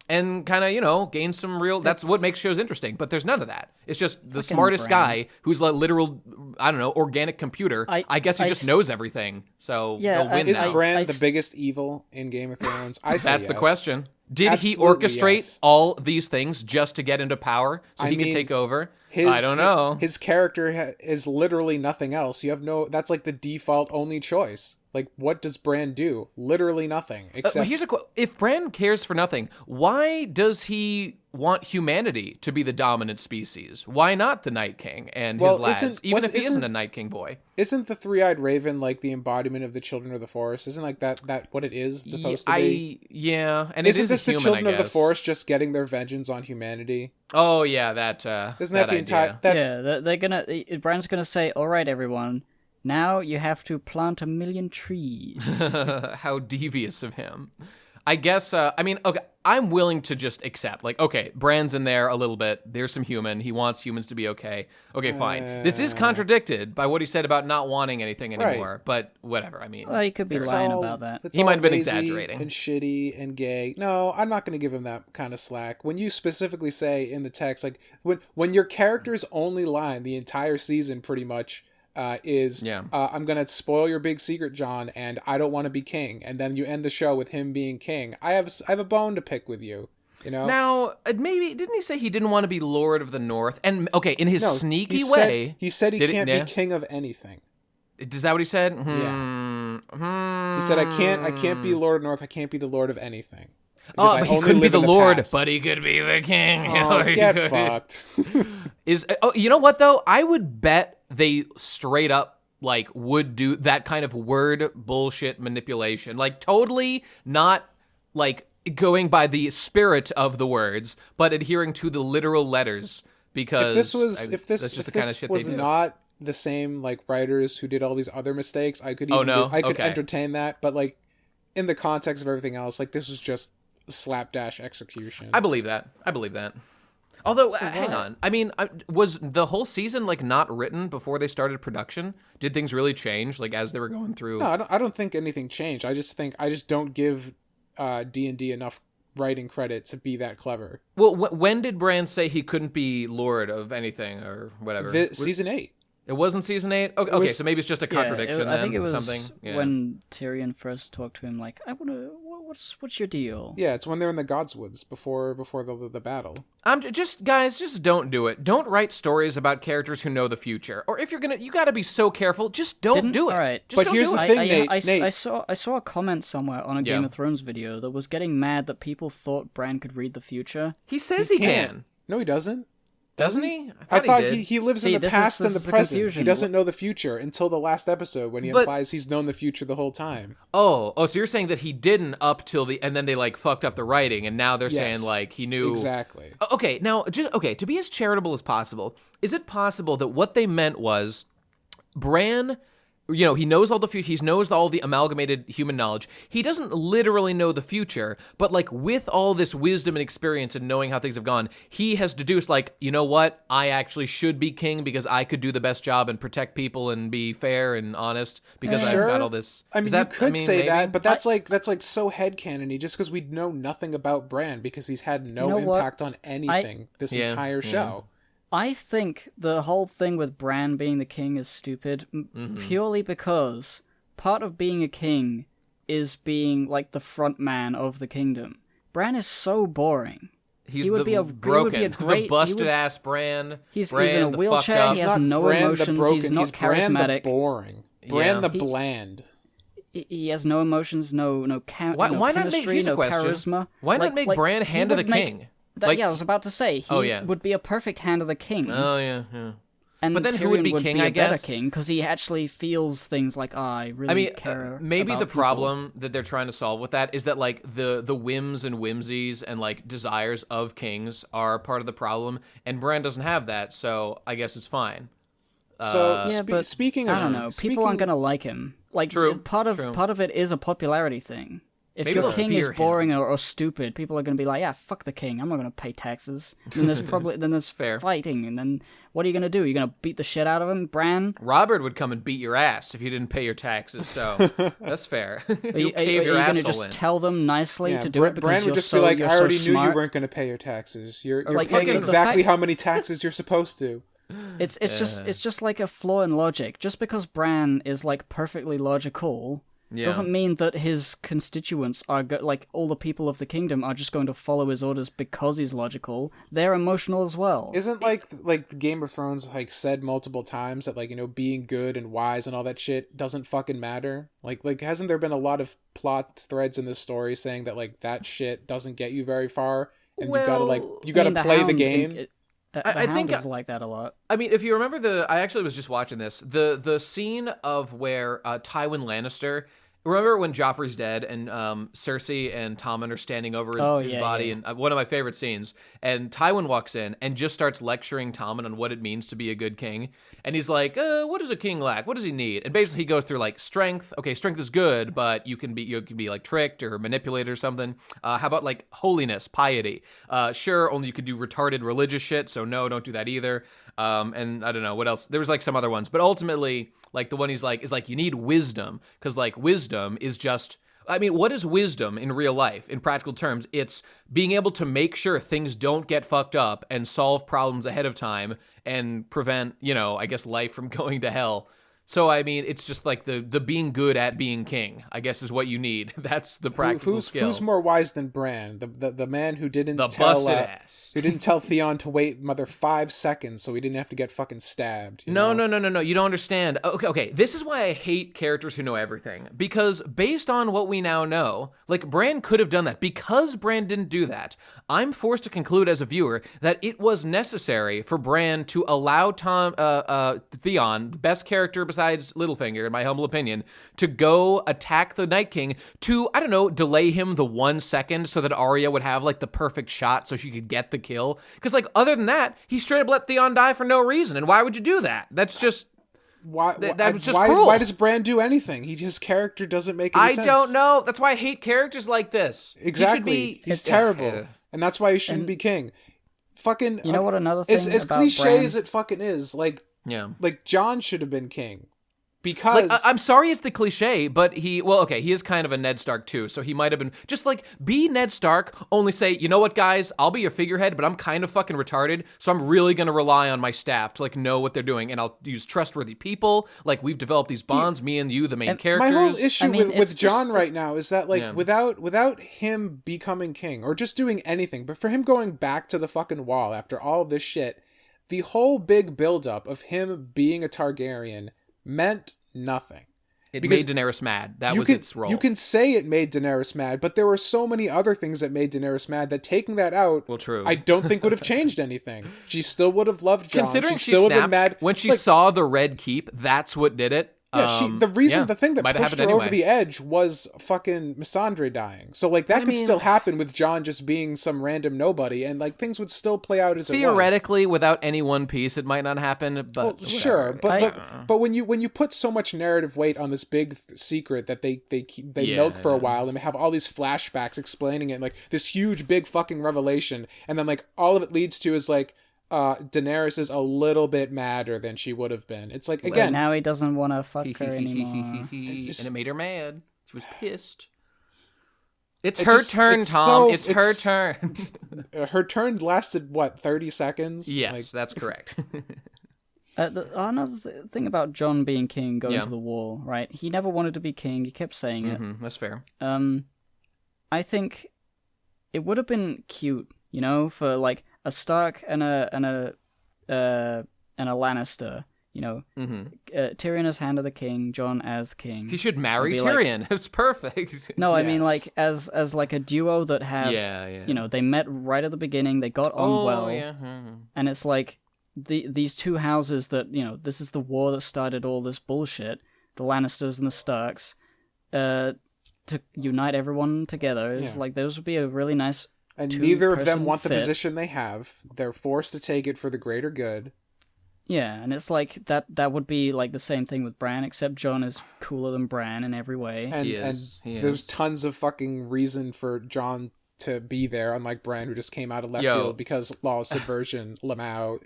And kind of, gain some real... That's what makes shows interesting. But there's none of that. It's just the smartest guy who's like literal, I don't know, organic computer. I guess he just knows everything. So he'll win is now. Bran the biggest evil in Game of Thrones? I say That's yes. the question. Did Absolutely he orchestrate yes. all these things just to get into power so he can take over? I don't know. His character is literally nothing else. You have that's like the default only choice. Like, what does Bran do? Literally nothing. Except if Bran cares for nothing, why does he want humanity to be the dominant species? Why not the Night King and his lads, even if he isn't a Night King boy? Isn't the three-eyed raven like the embodiment of the children of the forest? Isn't like that what it is supposed to be? And isn't this the children of the forest just getting their vengeance on humanity? Oh yeah, that isn't that the idea. entire? They're gonna. Bran's gonna say, "All right, everyone. Now you have to plant 1 million trees." How devious of him. I guess, okay, I'm willing to just accept. Like, okay, Bran's in there a little bit. There's some human. He wants humans to be okay. Okay, fine. This is contradicted by what he said about not wanting anything anymore. Right. But whatever, I mean. Well, he could be lying about that. He might have been exaggerating. And shitty and gay. No, I'm not going to give him that kind of slack. When you specifically say in the text, like, when your character's only line the entire season pretty much... I'm gonna spoil your big secret, John, and I don't want to be king, and then you end the show with him being king. I have a bone to pick with you, Now, maybe didn't he say he didn't want to be Lord of the North? And okay, in his sneaky way, he said he can't be king of anything. Is that what he said? Yeah. He said I can't be Lord of the North. I can't be the Lord of anything. But he couldn't be the Lord, but he could be the king. Oh, get fucked. You know what though? I would bet they straight up like would do that kind of word bullshit manipulation, like totally not like going by the spirit of the words, but adhering to the literal letters. Because if this was not the same like writers who did all these other mistakes, I could entertain that. But like in the context of everything else, like this was just slapdash execution. I believe that. Although, hang on. I mean, was the whole season like not written before they started production? Did things really change like as they were going through? No, I don't think anything changed. I just don't give D&D enough writing credit to be that clever. Well, when did Bran say he couldn't be Lord of anything or whatever? Season 8. It wasn't season 8? Okay, so maybe it's just a contradiction I think it was something. when Tyrion first talked to him, like, what's your deal? Yeah, it's when they're in the Godswoods before the battle. Guys, just don't do it. Don't write stories about characters who know the future. Or if you're gonna, you gotta be so careful. Just don't do it. All right. But here's the thing, Nate. I saw a comment somewhere on a Game of Thrones video that was getting mad that people thought Bran could read the future. He says he can. No, he doesn't. Doesn't he? I thought he lives in the past and the present. Confusion. He doesn't know the future until the last episode when he implies he's known the future the whole time. Oh, so you're saying that he didn't up till and then they like fucked up the writing and now they're saying like he knew. Exactly. Okay, now to be as charitable as possible, is it possible that what they meant was Bran he knows all he knows all the amalgamated human knowledge. He doesn't literally know the future, but like with all this wisdom and experience and knowing how things have gone, he has deduced like, you know what? I actually should be king because I could do the best job and protect people and be fair and honest because I've got all this. I mean, you could say maybe? That, but that's like so headcanon-y just because we know nothing about Bran because he's had no impact on anything this entire show. I think the whole thing with Bran being the king is stupid purely because part of being a king is being like the front man of the kingdom. Bran is so boring. He would be the busted ass Bran. He's in a wheelchair. He has no emotions. He's not charismatic. Bran the boring. Bran the bland. He has no emotions, no chemistry, no charisma. Why not make Bran hand of the king? I was about to say, he would be a perfect hand of the king. Oh, yeah. And but then Tyrion who would be king, I guess? Better king, because he actually feels things like, I really care maybe about the people. problem that they're trying to solve with that is that, like, the whims and whimsies and, like, desires of kings are part of the problem, and Bran doesn't have that, so I guess it's fine. So, but speaking of... I don't know, people aren't going to like him. Like, part of it is a popularity thing. If maybe your king is boring or stupid, people are going to be like, yeah, fuck the king. I'm not going to pay taxes. And then there's fighting. And then what are you going to do? You're going to beat the shit out of him, Bran? Robert would come and beat your ass if you didn't pay your taxes. So that's fair. Are you going to just tell them nicely to do it because Bran would just be like, I already knew you weren't going to pay your taxes. You're like, paying exactly how many taxes you're supposed to. It's just like a flaw in logic. Just because Bran is like perfectly logical... doesn't mean that his constituents are like all the people of the kingdom are just going to follow his orders because he's logical. They're emotional as well. Isn't like Game of Thrones like said multiple times that like being good and wise and all that shit doesn't fucking matter? Like hasn't there been a lot of plot threads in this story saying that like that shit doesn't get you very far and you gotta play the game? I think is like that a lot. I mean, if you remember I actually was just watching this. The scene of where Tywin Lannister. Remember when Joffrey's dead and Cersei and Tommen are standing over his body? Yeah. And one of my favorite scenes. And Tywin walks in and just starts lecturing Tommen on what it means to be a good king. And he's like, what does a king lack? What does he need? And basically he goes through like strength. Okay, strength is good, but you can be like tricked or manipulated or something. How about like holiness, piety? Sure, only you could do retarded religious shit. So no, don't do that either. And I don't know what else. There was like some other ones, but ultimately, like the one he's like is like you need wisdom because like wisdom is just. I mean, what is wisdom in real life? In practical terms, it's being able to make sure things don't get fucked up and solve problems ahead of time and prevent, I guess, life from going to hell. So, I mean, it's just like the being good at being king, I guess, is what you need. That's the practical skill. Who's more wise than Bran? The man who didn't ass. Who didn't tell Theon to wait 5 seconds so he didn't have to get fucking stabbed. No. You don't understand. Okay. This is why I hate characters who know everything. Because based on what we now know, like, Bran could have done that. Because Bran didn't do that, I'm forced to conclude as a viewer that it was necessary for Bran to allow Theon, the best character besides Littlefinger, in my humble opinion, to go attack the Night King to, I don't know, delay him the 1 second so that Arya would have, like, the perfect shot so she could get the kill. Because, like, other than that, he straight up let Theon die for no reason. And why would you do that? That's just... That was just cruel. Why does Bran do anything? His character doesn't make any sense. I don't know. That's why I hate characters like this. Exactly. He's terrible. And that's why he shouldn't be king. Fucking... You know what another thing as about cliche Bran... as it fucking is, like... Yeah. Like, Jon should have been king. Because... Like, I'm sorry it's the cliche, but he is kind of a Ned Stark too, so he might have been... Just, like, be Ned Stark, only say, you know what, guys? I'll be your figurehead, but I'm kind of fucking retarded, so I'm really gonna rely on my staff to, like, know what they're doing, and I'll use trustworthy people. Like, we've developed these bonds, me and you, the main characters. My whole issue with Jon right now is that, like, without him becoming king, or just doing anything, but for him going back to the fucking wall after all of this shit, the whole big buildup of him being a Targaryen meant nothing. It made Daenerys mad. That was its role. You can say it made Daenerys mad, but there were so many other things that made Daenerys mad that taking that out, true. I don't think would have changed anything. She still would have loved Jon. Considering she still snapped would have been mad when she saw the Red Keep, that's what did it. Yeah, the thing that pushed her over the edge was fucking Missandre dying. So, like, that could still happen with Jon just being some random nobody, and, like, things would still play out as it was. Theoretically, without any one piece, it might not happen, but... Well, sure, but when you put so much narrative weight on this big secret that they milk for a while, and have all these flashbacks explaining it, like, this huge, big fucking revelation, and then, like, all of it leads to is, like, Daenerys is a little bit madder than she would have been. It's like, again... Now he doesn't want to fuck her anymore. And it made her mad. She was pissed. It's her turn, Tom. It's her turn. Her turn lasted, what, 30 seconds? Yes, that's correct. Another thing about Jon being king, going to the wall, right? He never wanted to be king. He kept saying it. That's fair. I think it would have been cute, you know, for, like, a Stark and a Lannister, you know, Tyrion as Hand of the King, Jon as king. He should marry Tyrion. Like, it's perfect. No, I mean, like, as like a duo that have, you know, they met right at the beginning, they got on well, and it's like these two houses that, you know, this is the war that started all this bullshit, the Lannisters and the Starks, to unite everyone together. It's like, those would be a really nice. And neither of them want the position they have. They're forced to take it for the greater good. Yeah, and it's like that would be like the same thing with Bran, except Jon is cooler than Bran in every way. And there's tons of fucking reason for Jon to be there, unlike Bran, who just came out of left field because Law of Subversion, Lamau.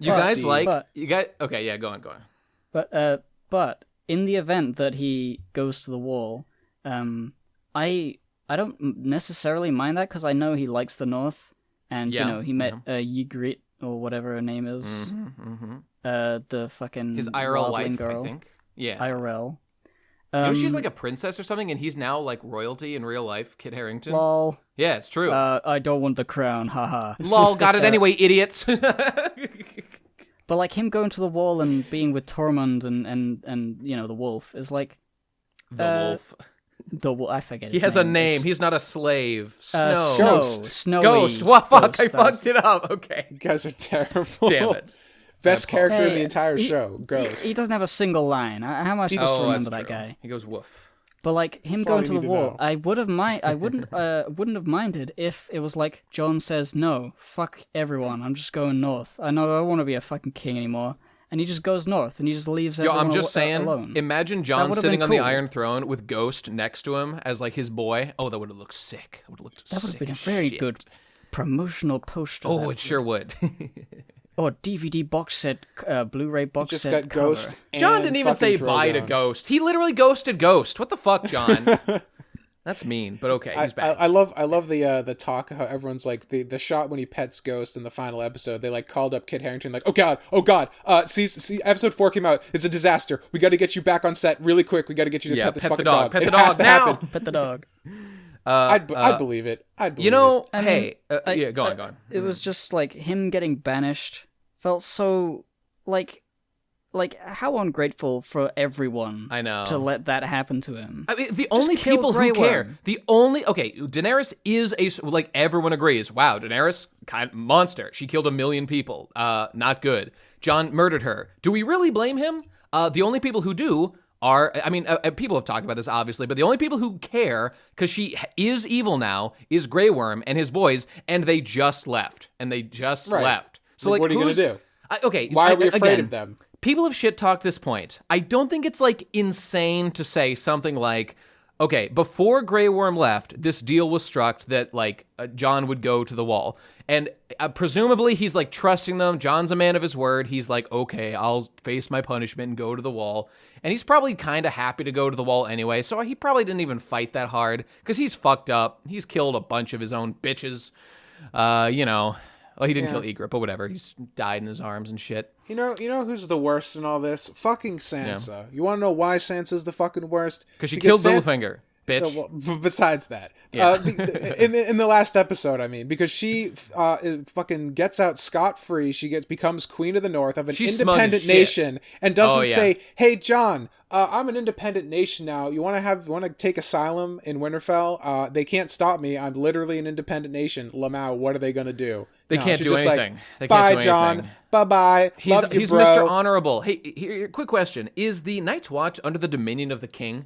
Okay, yeah, go on. But in the event that he goes to the wall, I don't necessarily mind that, because I know he likes the North, and you know, he met Ygritte or whatever her name is, the fucking his IRL wife, girl. I think. Yeah, IRL. You know, she's like a princess or something, and he's now like royalty in real life. Kit Harington. Lol. Yeah, it's true. I don't want the crown. Haha. Lol. Got it anyway, idiots. But like him going to the wall and being with Tormund and you know, the wolf is like the wolf. I forget. He has a name. He's not a slave. Snowy. Ghost. What? Fuck! I fucked it up. Okay. You guys are terrible. Damn it. Best character in the entire show. Ghost. He doesn't have a single line. How am I supposed to remember that guy? He goes woof. But like him going to the wall, I wouldn't have minded if it was like Jon says, no, fuck everyone. I'm just going north. I don't want to be a fucking king anymore. And he just goes north, and he just leaves everyone I'm just saying, alone. Imagine Jon sitting on the Iron Throne with Ghost next to him as like his boy. Oh, that would have looked sick. That would have been a very good promotional poster. Oh, it sure would. Or DVD box set, Blu-ray box just set got cover. Ghost. Jon didn't even say bye to Ghost. He literally ghosted Ghost. What the fuck, Jon? That's mean, but okay, he's back. I love the talk, how everyone's like, the shot when he pets Ghost in the final episode, they like called up Kit Harington like, oh god, see episode 4 came out, it's a disaster, we got to get you back on set really quick, we got to get you to pet this fucking dog. Pet the dog now. Pet the dog. I'd believe it. You know, it. Go on. It was just like him getting banished felt so like how ungrateful for everyone. I know, to let that happen to him. I mean, the only people who care, Daenerys is like everyone agrees. Wow, Daenerys kind of monster. She killed 1 million people. Not good. Jon murdered her. Do we really blame him? The only people who do are, I mean, people have talked about this obviously, but the only people who care, because she is evil now, is Grey Worm and his boys, and they just left. Left. So like, what are you gonna do? Why are we afraid of them? People have shit-talked this point. I don't think it's, like, insane to say something like, okay, before Grey Worm left, this deal was struck that, like, Jon would go to the wall. And presumably he's, like, trusting them. Jon's a man of his word. He's like, okay, I'll face my punishment and go to the wall. And he's probably kind of happy to go to the wall anyway, so he probably didn't even fight that hard, because he's fucked up. He's killed a bunch of his own bitches. You know... Well, he didn't kill Ygritte, but whatever. He's died in his arms and shit. You know who's the worst in all this? Fucking Sansa. Yeah. You want to know why Sansa's the fucking worst? Because she killed Littlefinger, bitch. Well, besides that, in the last episode, I mean, because she fucking gets out scot-free. She becomes Queen of the North of an independent nation, and doesn't say, "Hey, Jon, I'm an independent nation now. You want to take asylum in Winterfell? They can't stop me. I'm literally an independent nation. Lamau, what are they gonna do?" They can't do anything. They can't Bye, do John. anything. Bye-bye. He's Love you, bro. Mr. Honorable. Hey, here, quick question. Is the Night's Watch under the dominion of the king?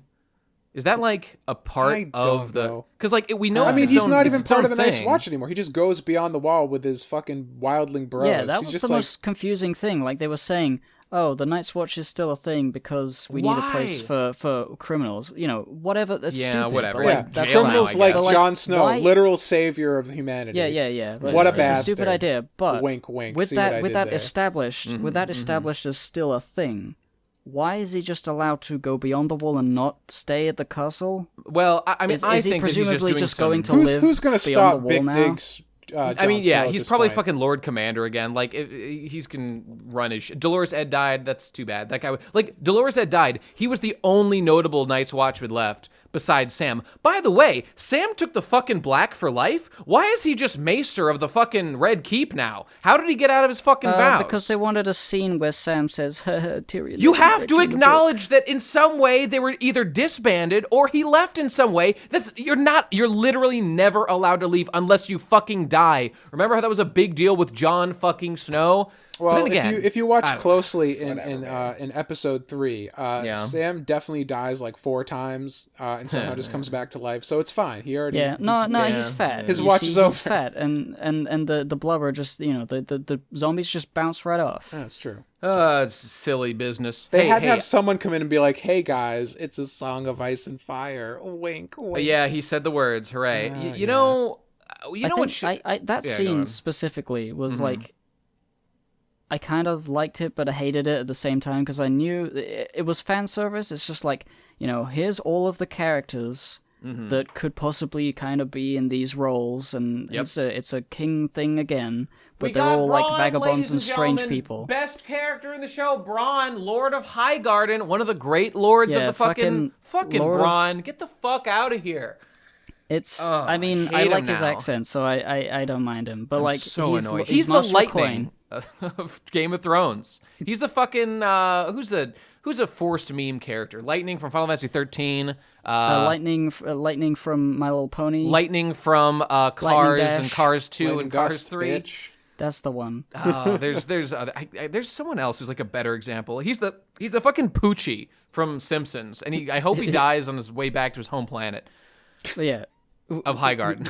Is that like a part of the... Because like we know he's not even part of the Night's Night's Watch anymore. He just goes beyond the wall with his fucking wildling bros. Yeah, that was the most confusing thing. Like they were saying, oh, the Night's Watch is still a thing because we need a place for criminals. You know, whatever. That's stupid. Whatever. Yeah, that's criminals like Jon Snow, literal savior of humanity. Yeah. What a bastard. It's a stupid idea, but wink, wink. With that established as still a thing, why is he just allowed to go beyond the wall and not stay at the castle? Well, I mean, I is he think presumably that he's just going to live who's going to stop Big now? Dig's? I mean, yeah, he's probably fucking Lord Commander again. Like, he's can run his shit. Dolores Ed died. That's too bad. That guy, like, Dolores Ed died. He was the only notable Night's Watchman left besides Sam. By the way, Sam took the fucking black for life. Why is he just maester of the fucking Red Keep now? How did he get out of his fucking vows? Because they wanted a scene where Sam says, Tyrion. You have to acknowledge that in some way they were either disbanded or he left in some way. You're literally never allowed to leave unless you fucking die. Remember how that was a big deal with Jon fucking Snow? Well, then again, if you watch closely in episode 3, Sam definitely dies like 4 times and somehow just comes back to life. So it's fine. He already he's fat. His watch is over. He's fat, and the blubber just the zombies just bounce right off. That's true. It's silly business. They had to have someone come in and be like, "Hey guys, it's a song of ice and fire." Wink, wink. Yeah, he said the words. Hooray! You know what? That scene specifically was like. I kind of liked it, but I hated it at the same time because I knew it was fan service. It's just like, here's all of the characters that could possibly kind of be in these roles, and it's a king thing again, but they're all like vagabonds and strange people. Best character in the show, Bronn, Lord of Highgarden, one of the great lords of the fucking Bronn. Get the fuck out of here. It's. I like his accent, so I don't mind him. But so annoying. He's the Lightning of Game of Thrones. He's the fucking who's a forced meme character? Lightning from Final Fantasy 13. Lightning from My Little Pony. Lightning from Cars and Cars 2 and Cars 3. Bitch. That's the one. There's someone else who's like a better example. He's the fucking Poochie from Simpsons, and I hope he dies on his way back to his home planet. But yeah. Of Highgarden.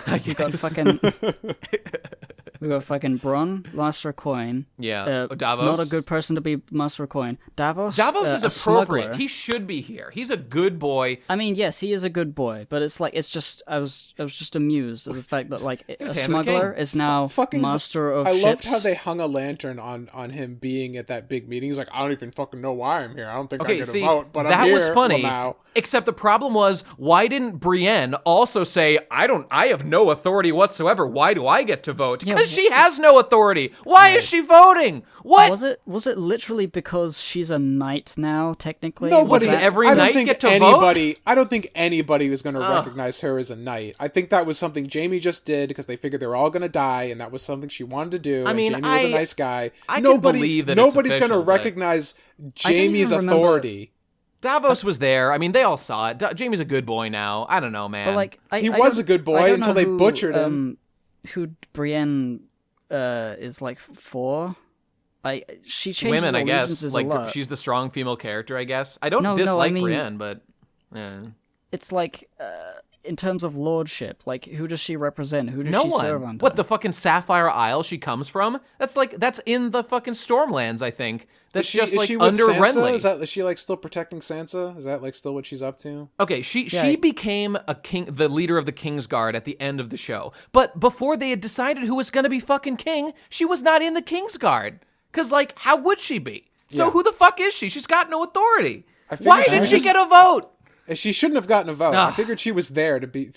We got fucking Bronn, Master Coin. Yeah. Davos. Not a good person to be Master Coin. Davos is appropriate. Smuggler. He should be here. He's a good boy. I mean, yes, he is a good boy, but it's just I was just amused at the fact that like a smuggler is now master of ships. I loved how they hung a lantern on him being at that big meeting. He's like, I don't even fucking know why I'm here. I don't think I get a vote, but I'm here. That was funny. Except the problem was, why didn't Brienne also say, I have no authority whatsoever. Why do I get to vote? Because she has no authority. Why is she voting? What? Was it literally because she's a knight now, technically? No, does every knight get to vote? I don't think anybody was going to recognize her as a knight. I think that was something Jaime just did because they figured they were all going to die, and that was something she wanted to do. I mean, Jaime was a nice guy. I can believe that nobody's going to recognize Jaime's authority. Davos was there. I mean, they all saw it. Jaime's a good boy now. I don't know, man. But he was a good boy until they butchered him. Who Brienne is like for? She changes women, I guess. A lot. She's the strong female character, I guess. I don't dislike Brienne, but it's like in terms of lordship, like who does she represent? Who does she serve under? What, the fucking Sapphire Isle she comes from? That's in the fucking Stormlands, I think. That's just like under Renly. Is she like still protecting Sansa? Is that like still what she's up to? Okay, she became the leader of the Kingsguard at the end of the show. But before they had decided who was going to be fucking king, she was not in the Kingsguard. Because, like, how would she be? So who the fuck is she? She's got no authority. Why did she get a vote? She shouldn't have gotten a vote. I figured she was there to be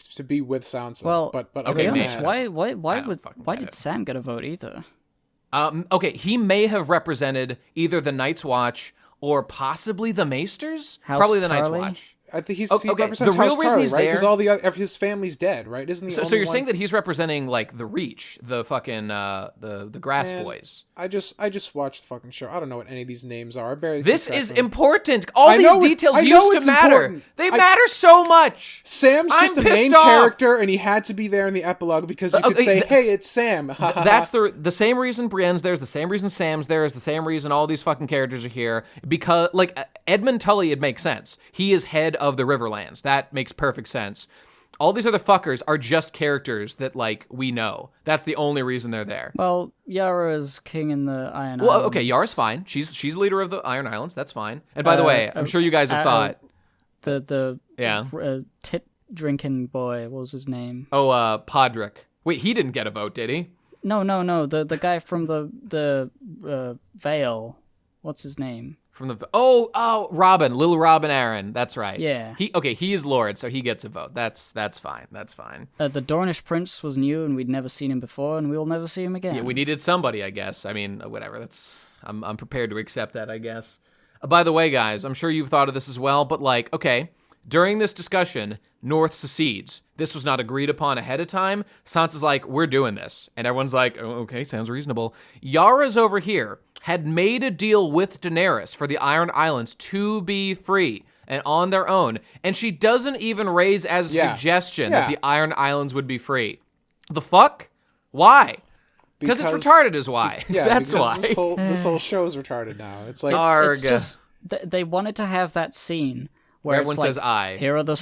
with Sansa. Well, but to be honest, why did Sam get a vote either? Okay, he may have represented either the Night's Watch or possibly the Maesters. Probably the Night's Watch. I think he okay. represents The real House reason Tarly, he's right? there- Because all the his family's dead, right? Isn't he? So you're saying that he's representing like the Reach, the fucking the Grass Boys. I just watched the fucking show. I don't know what any of these names are. I barely. This keep track is of them. important. All these details used to matter. Important. They matter so much. Sam's just the main character, and he had to be there in the epilogue because you could say, "Hey, it's Sam." That's the same reason Brienne's there is the same reason Sam's there is the same reason all these fucking characters are here. Because like Edmund Tully, it makes sense. He is head of the Riverlands. That makes perfect sense. All these other fuckers are just characters that like we know. That's the only reason they're there. Well, Yara is king in the Iron Islands. Well, okay, Yara's fine. She's leader of the Iron Islands. That's fine. And by the way, I'm sure you guys have thought the tit drinking boy. What was his name? Oh, Podrick. Wait, he didn't get a vote, did he? No. The guy from the Vale. What's his name? From the Robin, little Robin Aaron. That's right. Yeah. He is Lord, so he gets a vote. That's fine. That's fine. The Dornish prince was new, and we'd never seen him before, and we'll never see him again. Yeah, we needed somebody, I guess. I mean, whatever. I'm prepared to accept that, I guess. By the way, guys, I'm sure you've thought of this as well, but like, okay, during this discussion, North secedes. This was not agreed upon ahead of time. Sansa's like, we're doing this, and everyone's like, oh, okay, sounds reasonable. Yara's over here. Had made a deal with Daenerys for the Iron Islands to be free and on their own, and she doesn't even raise as a suggestion that the Iron Islands would be free. The fuck? Why? Because it's retarded is why. Yeah, that's why. This whole show is retarded now. It's like it's just they wanted to have that scene where everyone says I. Here are the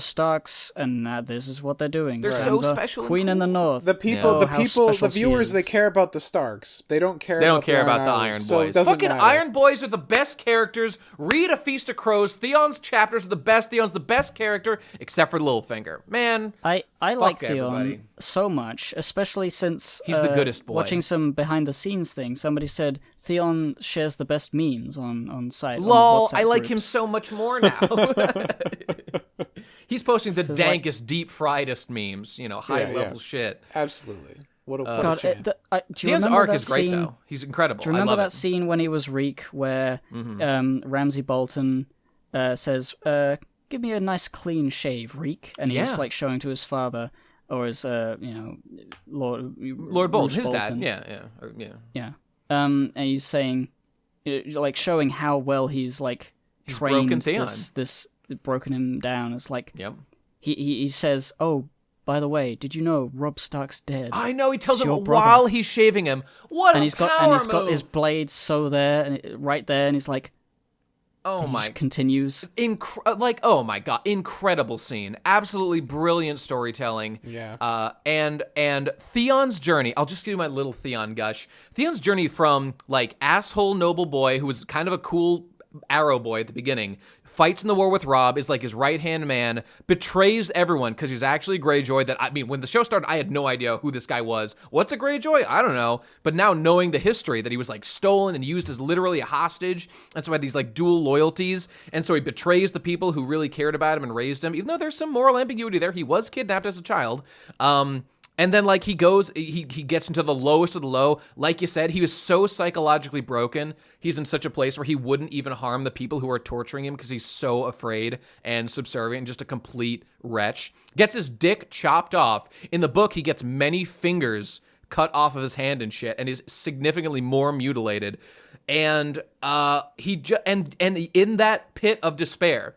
Starks, and this is what they're doing. They're so special. Queen in the North. The viewers, they care about the Starks. They don't care. They don't care about the Iron Boys. So fucking Iron Boys are the best characters. Read A Feast of Crows. Theon's chapters are the best. Theon's the best character, except for Littlefinger. Man, I like Theon so much, especially since he's the goodest boy. Watching some behind the scenes thing, somebody said Theon shares the best memes on site. Lol, on I like groups. him so much more now. He's posting the dankest, deep friedest memes, high level shit. Absolutely. What a God, champ. Theon's arc is great though. He's incredible. Do you remember I love that scene when he was Reek where Ramsay Bolton says, give me a nice clean shave, Reek? And he's like showing to his father or his Lord Bolton, his Bolton. dad. Yeah. And he's saying, like, showing how well he's like trained this broken him down. It's like, he says, oh, by the way, did you know Robb Stark's dead? I know. He tells him while he's shaving him. What and a he's power got, and he's move. got his blade so there and right there, and he's like, oh my! Just continues. Oh my god! Incredible scene. Absolutely brilliant storytelling. Yeah. And Theon's journey. I'll just give you my little Theon gush. Theon's journey from like asshole noble boy who was kind of a cool arrow boy at the beginning, fights in the war with Robb, is like his right-hand man, betrays everyone because he's actually Greyjoy. That, I mean, when the show started, I had no idea who this guy was. What's a Greyjoy? I don't know. But now knowing the history that he was like stolen and used as literally a hostage, and so had these like dual loyalties, and so he betrays the people who really cared about him and raised him, even though there's some moral ambiguity there. He was kidnapped as a child. And then, like, he gets into the lowest of the low. Like you said, he was so psychologically broken. He's in such a place where he wouldn't even harm the people who are torturing him because he's so afraid and subservient and just a complete wretch. Gets his dick chopped off. In the book, he gets many fingers cut off of his hand and shit and is significantly more mutilated. And and in that pit of despair,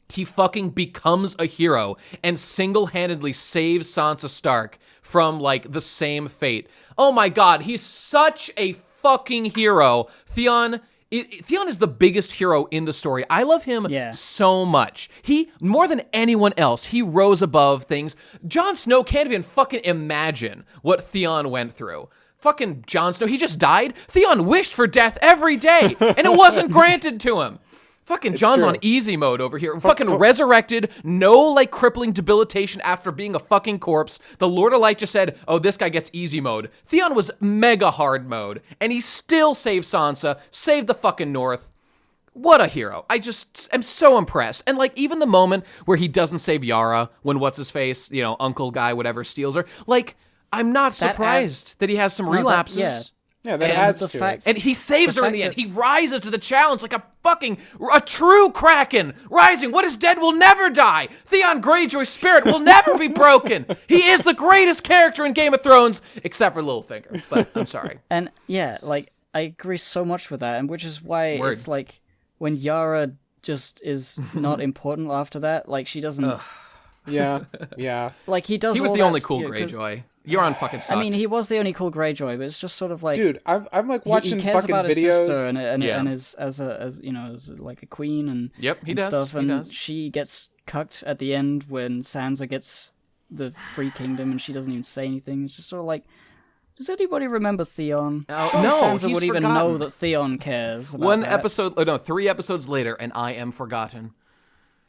he fucking becomes a hero and single-handedly saves Sansa Stark from, like, the same fate. Oh my god, he's such a fucking hero. Theon is the biggest hero in the story. I love him so much. He, more than anyone else, he rose above things. Jon Snow can't even fucking imagine what Theon went through. Fucking Jon Snow, he just died. Theon wished for death every day, and it wasn't granted to him. Fucking Jon's on easy mode over here. Fucking resurrected, no, like, crippling debilitation after being a fucking corpse. The Lord of Light just said, oh, this guy gets easy mode. Theon was mega hard mode, and he still saved Sansa, saved the fucking North. What a hero. I just am so impressed. And, like, even the moment where he doesn't save Yara, when what's-his-face, uncle guy, whatever, steals her, like, I'm not surprised that he has some relapses. Yeah, that adds to it. And he saves her in the end. He rises to the challenge like a true Kraken. Rising, what is dead will never die. Theon Greyjoy's spirit will never be broken. He is the greatest character in Game of Thrones, except for Littlefinger. But I'm sorry. And yeah, like, I agree so much with that, and which is why it's like, when Yara just is not important after that, like, she doesn't... Yeah. Like, he does. He was the only cool Greyjoy. Euron fucking sucked. I mean, he was the only cool Greyjoy, but it's just sort of like, dude, I'm like watching he cares fucking about videos his sister and as you know, as like a queen and he does stuff, and he does. she gets cucked at the end when Sansa gets the Free Kingdom, and she doesn't even say anything. It's just sort of like, does anybody remember Theon? No, Sansa he's would even forgotten. know that Theon cares. About that. 3 episodes later, and I am forgotten.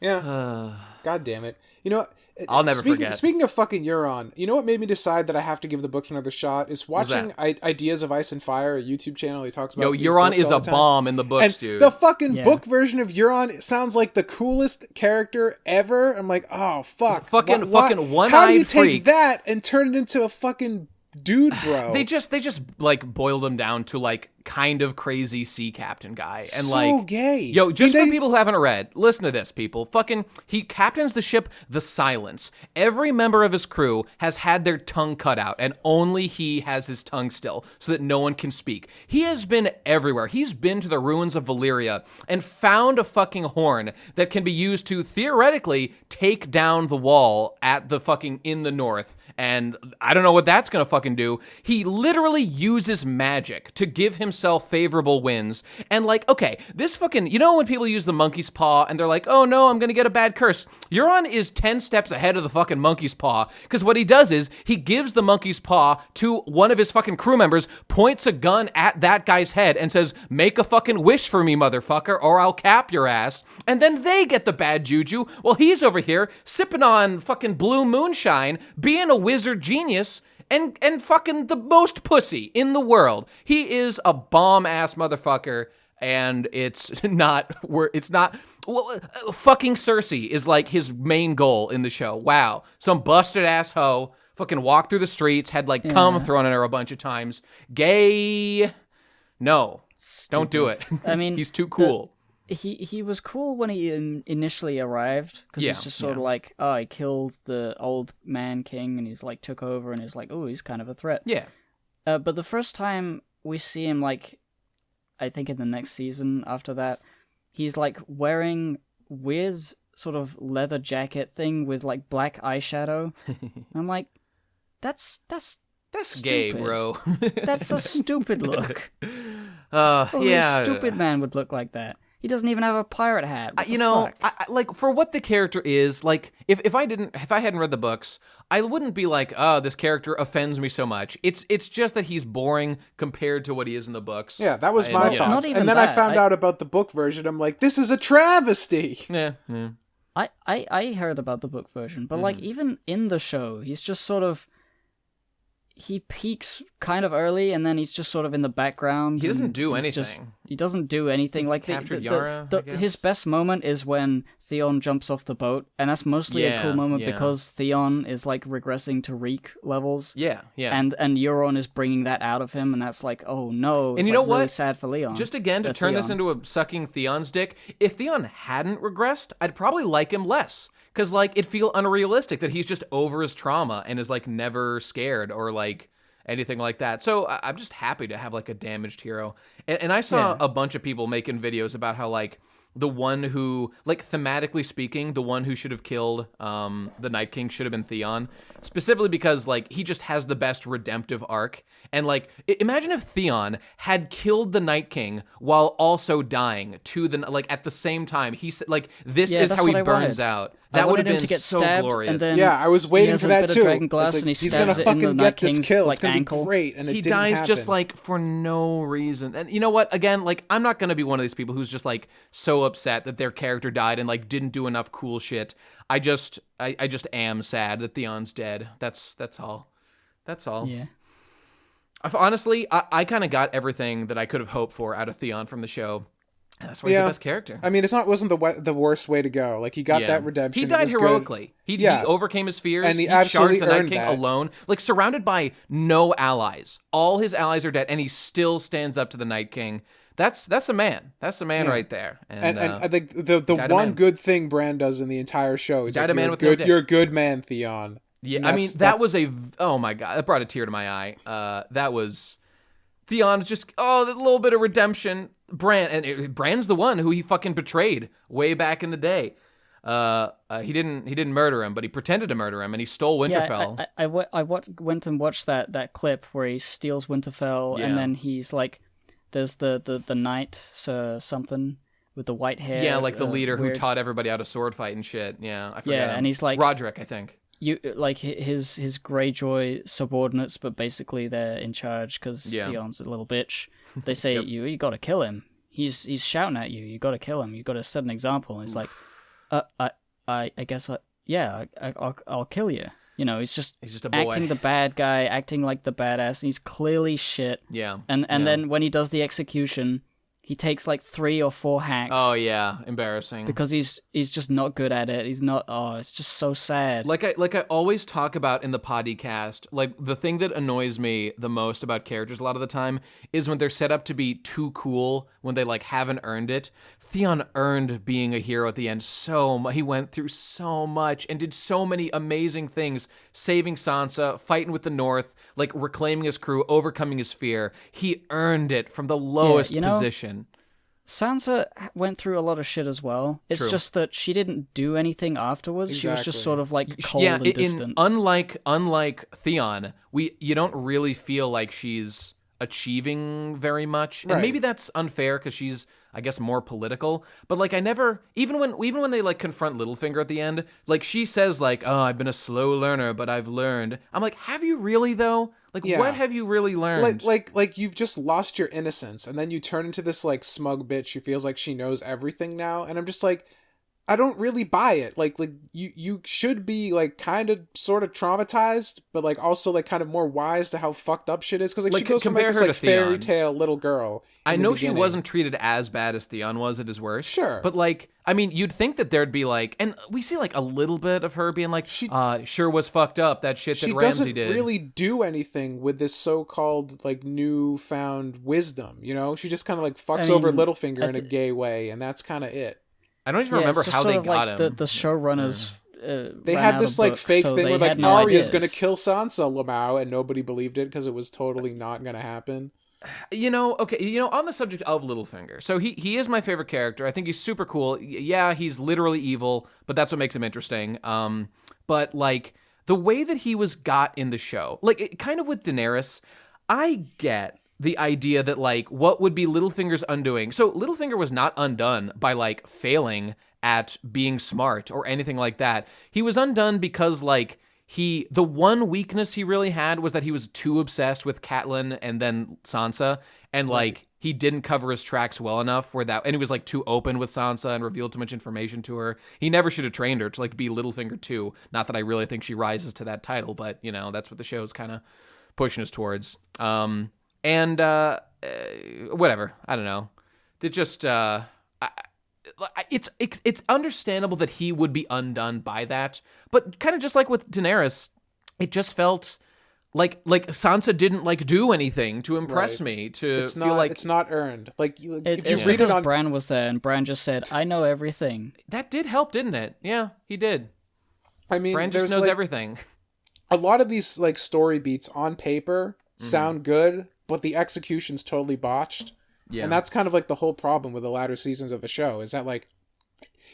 Yeah. God damn it. You know, I'll never forget. Speaking of fucking Euron, you know what made me decide that I have to give the books another shot is watching Ideas of Ice and Fire, a YouTube channel. He talks about Euron is a bomb in the books, and dude. The fucking book version of Euron sounds like the coolest character ever. I'm like, oh fuck, fucking one-eyed How do you freak. take that and turn it into a fucking dude, bro? They just like boiled him down to like kind of crazy sea captain guy, and so like gay. For people who haven't read, listen to this, people. Fucking, he captains the ship the Silence. Every member of his crew has had their tongue cut out, and only he has his tongue still, so that no one can speak. He has been everywhere. He's been to the ruins of Valyria and found a fucking horn that can be used to theoretically take down the wall at the fucking in the north. And I don't know what that's gonna fucking do. He literally uses magic to give himself favorable winds. And like, okay, this fucking, you know when people use the monkey's paw and they're like, oh no, I'm gonna get a bad curse. Euron is 10 steps ahead of the fucking monkey's paw. Because what he does is, he gives the monkey's paw to one of his fucking crew members, points a gun at that guy's head and says, make a fucking wish for me, motherfucker, or I'll cap your ass. And then they get the bad juju while he's over here sipping on fucking blue moonshine, being a wizard genius, and fucking the most pussy in the world. He is a bomb-ass motherfucker, and fucking Cersei is like his main goal in the show. Wow. Some busted-ass hoe, fucking walked through the streets, had like cum thrown at her a bunch of times. Gay. No. Stupid. Don't do it. I mean, he's too cool. He was cool when he initially arrived, because he's just sort of like, oh, he killed the old man king, and he's like took over, and he's like, oh, he's kind of a threat. Yeah. But the first time we see him, like, I think in the next season after that, he's like wearing weird sort of leather jacket thing with like black eyeshadow. I'm like, that's gay, bro. That's a stupid look. Only a stupid man would look like that. He doesn't even have a pirate hat. I like, for what the character is, like, if I hadn't read the books, I wouldn't be like, oh, this character offends me so much. It's just that he's boring compared to what he is in the books. Yeah, that was my thoughts. Not even and then that. I found out about the book version. I'm like, this is a travesty. Yeah. I heard about the book version, but like, even in the show, he's just sort of, he peaks kind of early, and then he's just sort of in the background. He doesn't do anything. He doesn't do anything. Like, Yara, his best moment is when Theon jumps off the boat, and that's mostly a cool moment because Theon is like regressing to Reek levels. Yeah. And Euron is bringing that out of him, and that's like, oh no. It's and you know like really what? sad for Leon. Just again to turn this into a sucking Theon's dick. If Theon hadn't regressed, I'd probably like him less. Because, like, it'd feel unrealistic that he's just over his trauma and is, like, never scared or, like, anything like that. So I'm just happy to have, like, a damaged hero. And I saw a bunch of people making videos about how, like, the one who, like, thematically speaking, the one who should have killed the Night King should have been Theon. Specifically because, like, he just has the best redemptive arc. And, like, imagine if Theon had killed the Night King while also dying to the, like, at the same time. He's, like, this is how he burns out. That would have been so glorious. And then I was waiting for that too. Dragon glass, and he he's stabs gonna it in the fucking Night get this King's, kill. like, It's gonna ankle. be great, and he it didn't dies happen. just like for no reason. And you know what? Again, like, I'm not gonna be one of these people who's just like so upset that their character died and like didn't do enough cool shit. I just am sad that Theon's dead. That's all. That's all. Yeah. Honestly, I kind of got everything that I could have hoped for out of Theon from the show. That's why he's the best character. I mean, wasn't the worst way to go. Like, he got that redemption. He died heroically. He overcame his fears. And he charged the Night earned King that. alone, like surrounded by no allies. All his allies are dead, and he still stands up to the Night King. That's a man. That's a man right there. And I think the one good thing Bran does in the entire show is you're a good man, Theon. Yeah, I mean, that was oh my God, that brought a tear to my eye. That was Theon just, that little bit of redemption. Bran's the one who he fucking betrayed way back in the day. He didn't murder him, but he pretended to murder him, and he stole Winterfell. Yeah, I went and watched that clip where he steals Winterfell, and then he's like, there's the knight, something with the white hair. Yeah, like the leader who taught everybody how to sword fight and shit. Yeah, I forget him. And he's like Roderick, I think. You like his Greyjoy subordinates, but basically they're in charge because Theon's a little bitch. They say you got to kill him. He's shouting at you. You got to kill him. You got to set an example. And he's like, I guess I'll kill you. You know, he's just a boy. Acting the bad guy, acting like the badass. And he's clearly shit. Yeah. And then when he does the execution, he takes like 3 or 4 hacks. Oh yeah, embarrassing. Because he's just not good at it. He's not. It's just so sad. Like I always talk about in the podcast, like the thing that annoys me the most about characters a lot of the time is when they're set up to be too cool when they like haven't earned it. Theon earned being a hero at the end so much. He went through so much and did so many amazing things, saving Sansa, fighting with the North, like reclaiming his crew, overcoming his fear. He earned it from the lowest position. Sansa went through a lot of shit as well. It's just that she didn't do anything afterwards. Exactly. She was just sort of like cold and distant. Unlike Theon, you don't really feel like she's achieving very much. And maybe that's unfair because she's, I guess, more political. But like I never, even when they like confront Littlefinger at the end, like she says like, "Oh, I've been a slow learner, but I've learned." I'm like, have you really though? Like, what have you really learned? Like you've just lost your innocence, and then you turn into this like smug bitch who feels like she knows everything now. And I'm just like, I don't really buy it. Like you should be like kind of sort of traumatized, but like also like kind of more wise to how fucked up shit is. Because like she goes from like this like fairy tale little girl. I know she wasn't treated as bad as Theon was at his worst. Sure, but like I mean, you'd think that there'd be like, and we see like a little bit of her being like, sure was fucked up that shit that Ramsay did. She doesn't really do anything with this so-called like newfound wisdom. You know, she just kind of like fucks over Littlefinger in a gay way, and that's kind of it. I don't even remember how they got him. The showrunners. They had this like fake thing where like Arya's gonna kill Sansa Lamau, and nobody believed it because it was totally not gonna happen. On the subject of Littlefinger, so he is my favorite character. I think he's super cool. Yeah, he's literally evil, but that's what makes him interesting. But like the way that he was got in the show, like kind of with Daenerys, I get the idea that like what would be Littlefinger's undoing. So Littlefinger was not undone by like failing at being smart or anything like that. He was undone because like the one weakness he really had was that he was too obsessed with Catelyn and then Sansa, and like he didn't cover his tracks well enough and he was like too open with Sansa and revealed too much information to her. He never should have trained her to like be Littlefinger too. Not that I really think she rises to that title, but you know, that's what the show's kind of pushing us towards. And whatever, I don't know. It just it's understandable that he would be undone by that, but kind of just like with Daenerys, it just felt like Sansa didn't like do anything to impress me. It's not earned. Like if you read it on, Bran was there, and Bran just said, "I know everything." That did help, didn't it? Yeah, he did. I mean, Bran just knows like, everything. A lot of these like story beats on paper sound good, but the execution's totally botched. Yeah. And that's kind of like the whole problem with the latter seasons of the show, is that like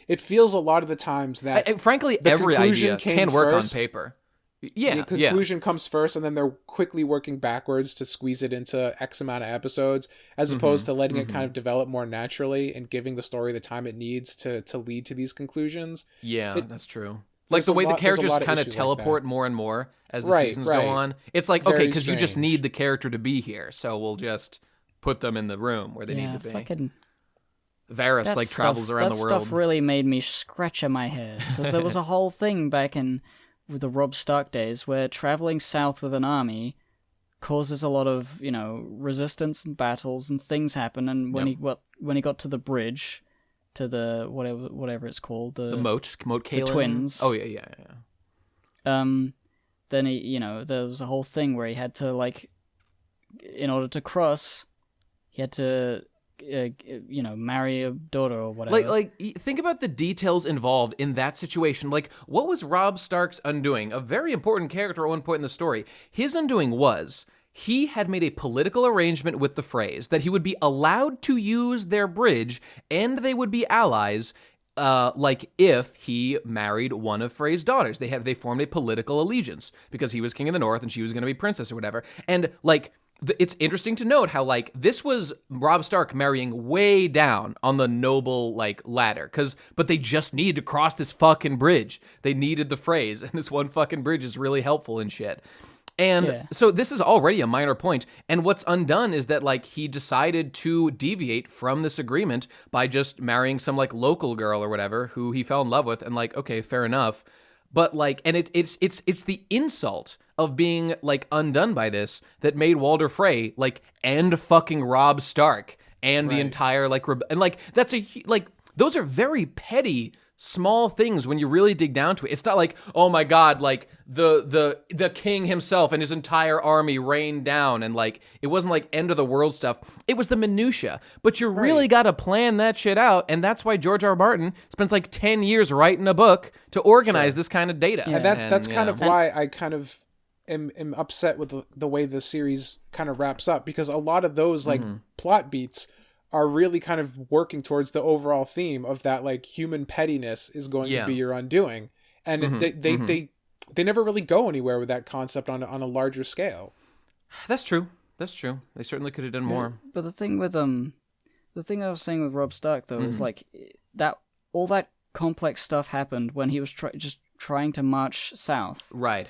it feels a lot of the times that frankly every idea can work on paper. Yeah. The conclusion comes first, and then they're quickly working backwards to squeeze it into X amount of episodes, as opposed to letting it kind of develop more naturally and giving the story the time it needs to lead to these conclusions. Yeah, that's true. Like the way the characters kind of teleport more and more as the seasons go on. It's like, okay, because you just need the character to be here, so we'll just put them in the room where they need to be. Varys like travels around the world. That stuff really made me scratch at my head, because there was a whole thing back in with the Robb Stark days where traveling south with an army causes a lot of, resistance and battles and things happen. And when he got to the bridge, to the whatever it's called, the moat the twins. Oh yeah. Then he, there was a whole thing where he had to, like, in order to cross, he had to, marry a daughter or whatever. Like, think about the details involved in that situation. Like, what was Robb Stark's undoing? A very important character at one point in the story. His undoing was he had made a political arrangement with the Freys that he would be allowed to use their bridge and they would be allies. Like if he married one of Frey's daughters. They formed a political allegiance because he was king of the North and she was going to be princess or whatever. And like, it's interesting to note how, like, this was Robb Stark marrying way down on the noble, like, ladder. But they just needed to cross this fucking bridge. They needed the Freys, and this one fucking bridge is really helpful and shit. And so this is already a minor point. And what's undone is that, like, he decided to deviate from this agreement by just marrying some, like, local girl or whatever who he fell in love with. And, like, okay, fair enough. But, like, and it's the insult of being, like, undone by this that made Walder Frey, like, end fucking Robb Stark and the entire, like, and, like, those are very petty small things when you really dig down to it. It's not like, oh my god, like the king himself and his entire army rained down, and like it wasn't like end of the world stuff. It was the minutia. But you really got to plan that shit out, and that's why George R. R. Martin spends like 10 years writing a book to organize this kind of data. Yeah. And that's kind of why I kind of am upset with the way the series kind of wraps up, because a lot of those like plot beats are really kind of working towards the overall theme of that, like, human pettiness is going to be your undoing. And they never really go anywhere with that concept on a larger scale. That's true. They certainly could have done more. But the thing with the thing I was saying with Robb Stark though is like that all that complex stuff happened when he was just trying to march south. Right.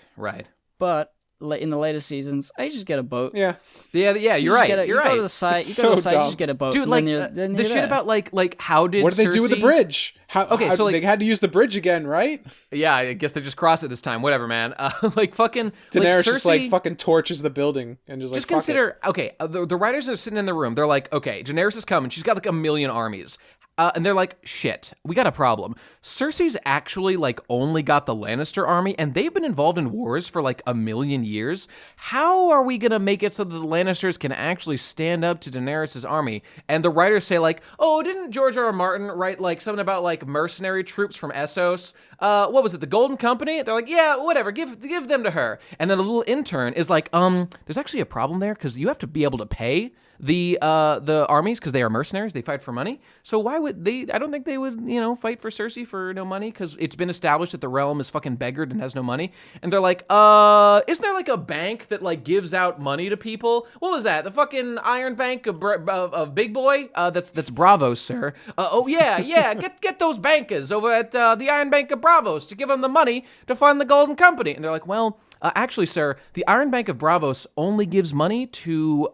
But in the later seasons, I just get a boat. Yeah. You're right. You go to the site. You just get a boat. Dude, like then the shit there. About like how did what did they Cersei... do with the bridge? So like, they had to use the bridge again, right? Yeah, I guess they just crossed it this time. Whatever, man. Like fucking Daenerys like, Cersei, just like fucking torches the building and just consider. Okay, the writers are sitting in the room. They're like, okay, Daenerys is coming. She's got like 1 million armies. And they're like, shit, we got a problem. Cersei's actually, like, only got the Lannister army, and they've been involved in wars for, like, 1 million years. How are we going to make it so that the Lannisters can actually stand up to Daenerys' army? And the writers say, like, oh, didn't George R. R. Martin write, like, something about, like, mercenary troops from Essos? What was it, the Golden Company? They're like, yeah, whatever, give them to her. And then a little intern is like, there's actually a problem there, because you have to be able to pay the armies, because they are mercenaries, they fight for money. So why would they? I don't think they would, fight for Cersei for no money, because it's been established that the realm is fucking beggared and has no money. And they're like, isn't there like a bank that like gives out money to people? What was that? The fucking Iron Bank of Big Boy? That's Bravos, sir. Get those bankers over at the Iron Bank of Bravos to give them the money to fund the Golden Company. And they're like, well, actually, sir, the Iron Bank of Bravos only gives money to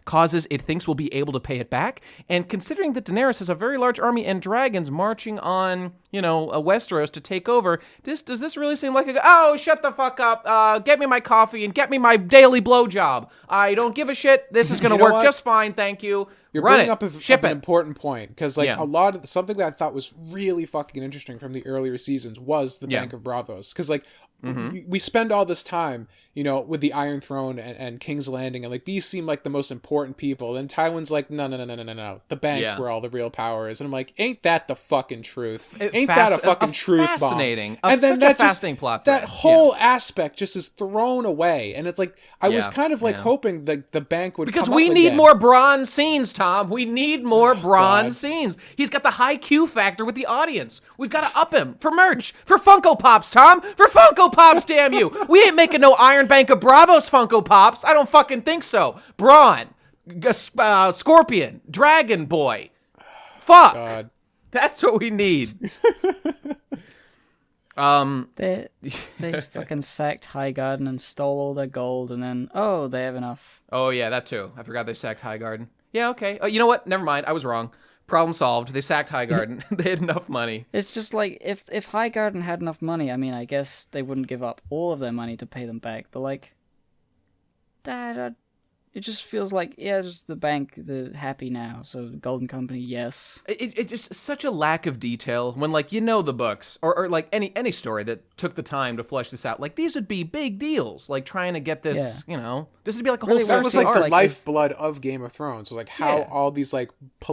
causes it thinks will be able to pay it back. And considering that Daenerys has a very large army and dragons marching on, Westeros to take over, does this really seem like shut the fuck up, get me my coffee and get me my daily blowjob. I don't give a shit. This is going to work just fine, thank you. You're bringing up an important point, because like a lot of something that I thought was really fucking interesting from the earlier seasons was the Bank of Bravos, because like we spend all this time, with the Iron Throne and King's Landing, and like these seem like the most important people. And Tywin's like, no, the bank's where all the real power is. And I'm like, ain't that the fucking truth? Ain't that a fucking truth fascinating, bomb? And then such a fascinating plot thread. That whole aspect just is thrown away, and it's like I was kind of like hoping that the bank would because come we up need again. more Bronn scenes, Tom. We need more Bronn scenes. He's got the high Q factor with the audience. We've got to up him for merch, for Funko Pops, Tom, for Funko Pops. Damn you! We ain't making no Iron Bank of Bravos Funko Pops. I don't fucking think so. Bronn, Scorpion, Dragon Boy. Fuck. God. That's what we need. They fucking sacked Highgarden and stole all their gold, and then they have enough. Oh yeah, that too. I forgot they sacked Highgarden. Yeah, okay. Oh, you know what? Never mind. I was wrong. Problem solved. They sacked Highgarden. They had enough money. It's just like if Highgarden had enough money, I mean, I guess they wouldn't give up all of their money to pay them back. But like, it just feels like, yeah, just the bank, the happy now. So Golden Company, yes. It's just such a lack of detail when, like, the books or like any story that took the time to flesh this out. Like, these would be big deals. Like, trying to get this, this would be like a whole. That was like the like lifeblood of Game of Thrones. Was like how all these like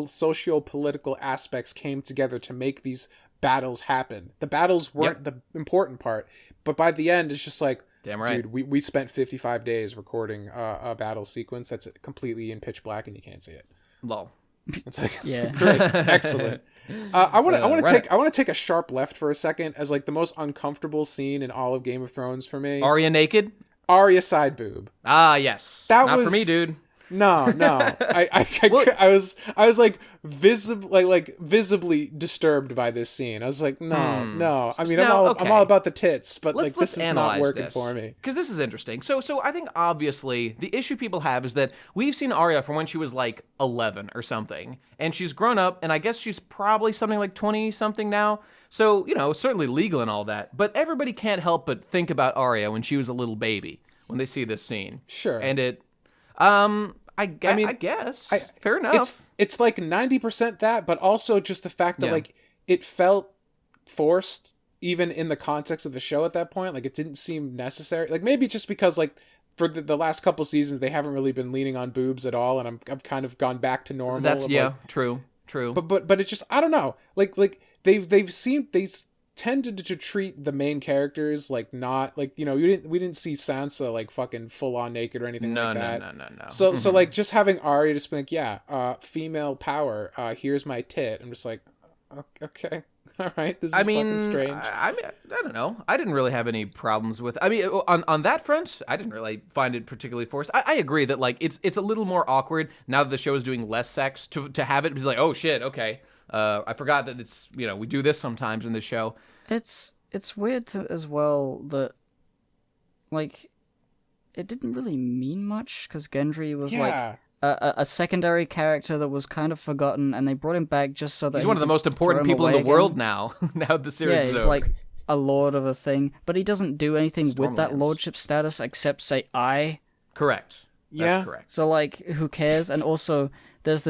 socio-political aspects came together to make these battles happen. The battles weren't the important part, but by the end, it's just like. Damn right. Dude, we spent 55 days recording a battle sequence that's completely in pitch black and you can't see it. Lol. It's like, yeah, great, excellent. I want to take a sharp left for a second as like the most uncomfortable scene in all of Game of Thrones for me. Arya naked? Arya side boob. Ah, yes. Not for me, dude. No. I was like visibly disturbed by this scene. I was like, no. I mean, I'm all about the tits, but like this is not working for me. Because this is interesting. So I think obviously the issue people have is that we've seen Arya from when she was like 11 or something, and she's grown up, and I guess she's probably something like 20 something now. So certainly legal and all that, but everybody can't help but think about Arya when she was a little baby when they see this scene. Sure. And it. I guess. Fair enough. It's like 90% that, but also just the fact that like it felt forced even in the context of the show at that point. Like it didn't seem necessary. Like maybe just because like for the last couple seasons they haven't really been leaning on boobs at all, and I've kind of gone back to normal. That's true. But it's just I don't know. Like they tended to treat the main characters like not like we didn't see Sansa like fucking full on naked or anything like that. No. So like just having Arya just be like female power, here's my tit. I'm just like okay, all right, this is fucking strange. I don't know. I didn't really have any problems with. I mean, on that front, I didn't really find it particularly forced. I agree that like it's a little more awkward now that the show is doing less sex to have it be like, oh shit, okay. I forgot that it's we do this sometimes in the show. It's weird as well that like it didn't really mean much because Gendry was like a secondary character that was kind of forgotten, and they brought him back just so that he's one of the most important people in the world now. Now the series is he's over. like a lord of a thing, but he doesn't do anything with that lordship status except say I. Correct. Yeah. That's correct. So like, who cares? And also, there's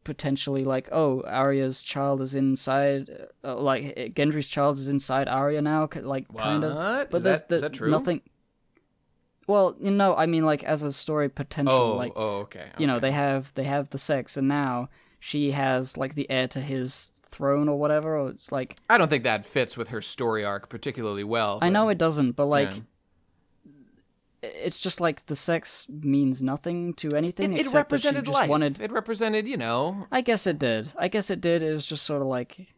potentially like, oh, Arya's child is inside, like Gendry's child is inside Arya now, like what? kind of. But is that true? Nothing. Well, I mean, like as a story potential, okay. They have the sex, and now she has like the heir to his throne or whatever. Or it's like I don't think that fits with her story arc particularly well. I know it doesn't, but like. Yeah. It's just like the sex means nothing to anything. It represented that she just life. It represented, I guess it did. It was just sort of like,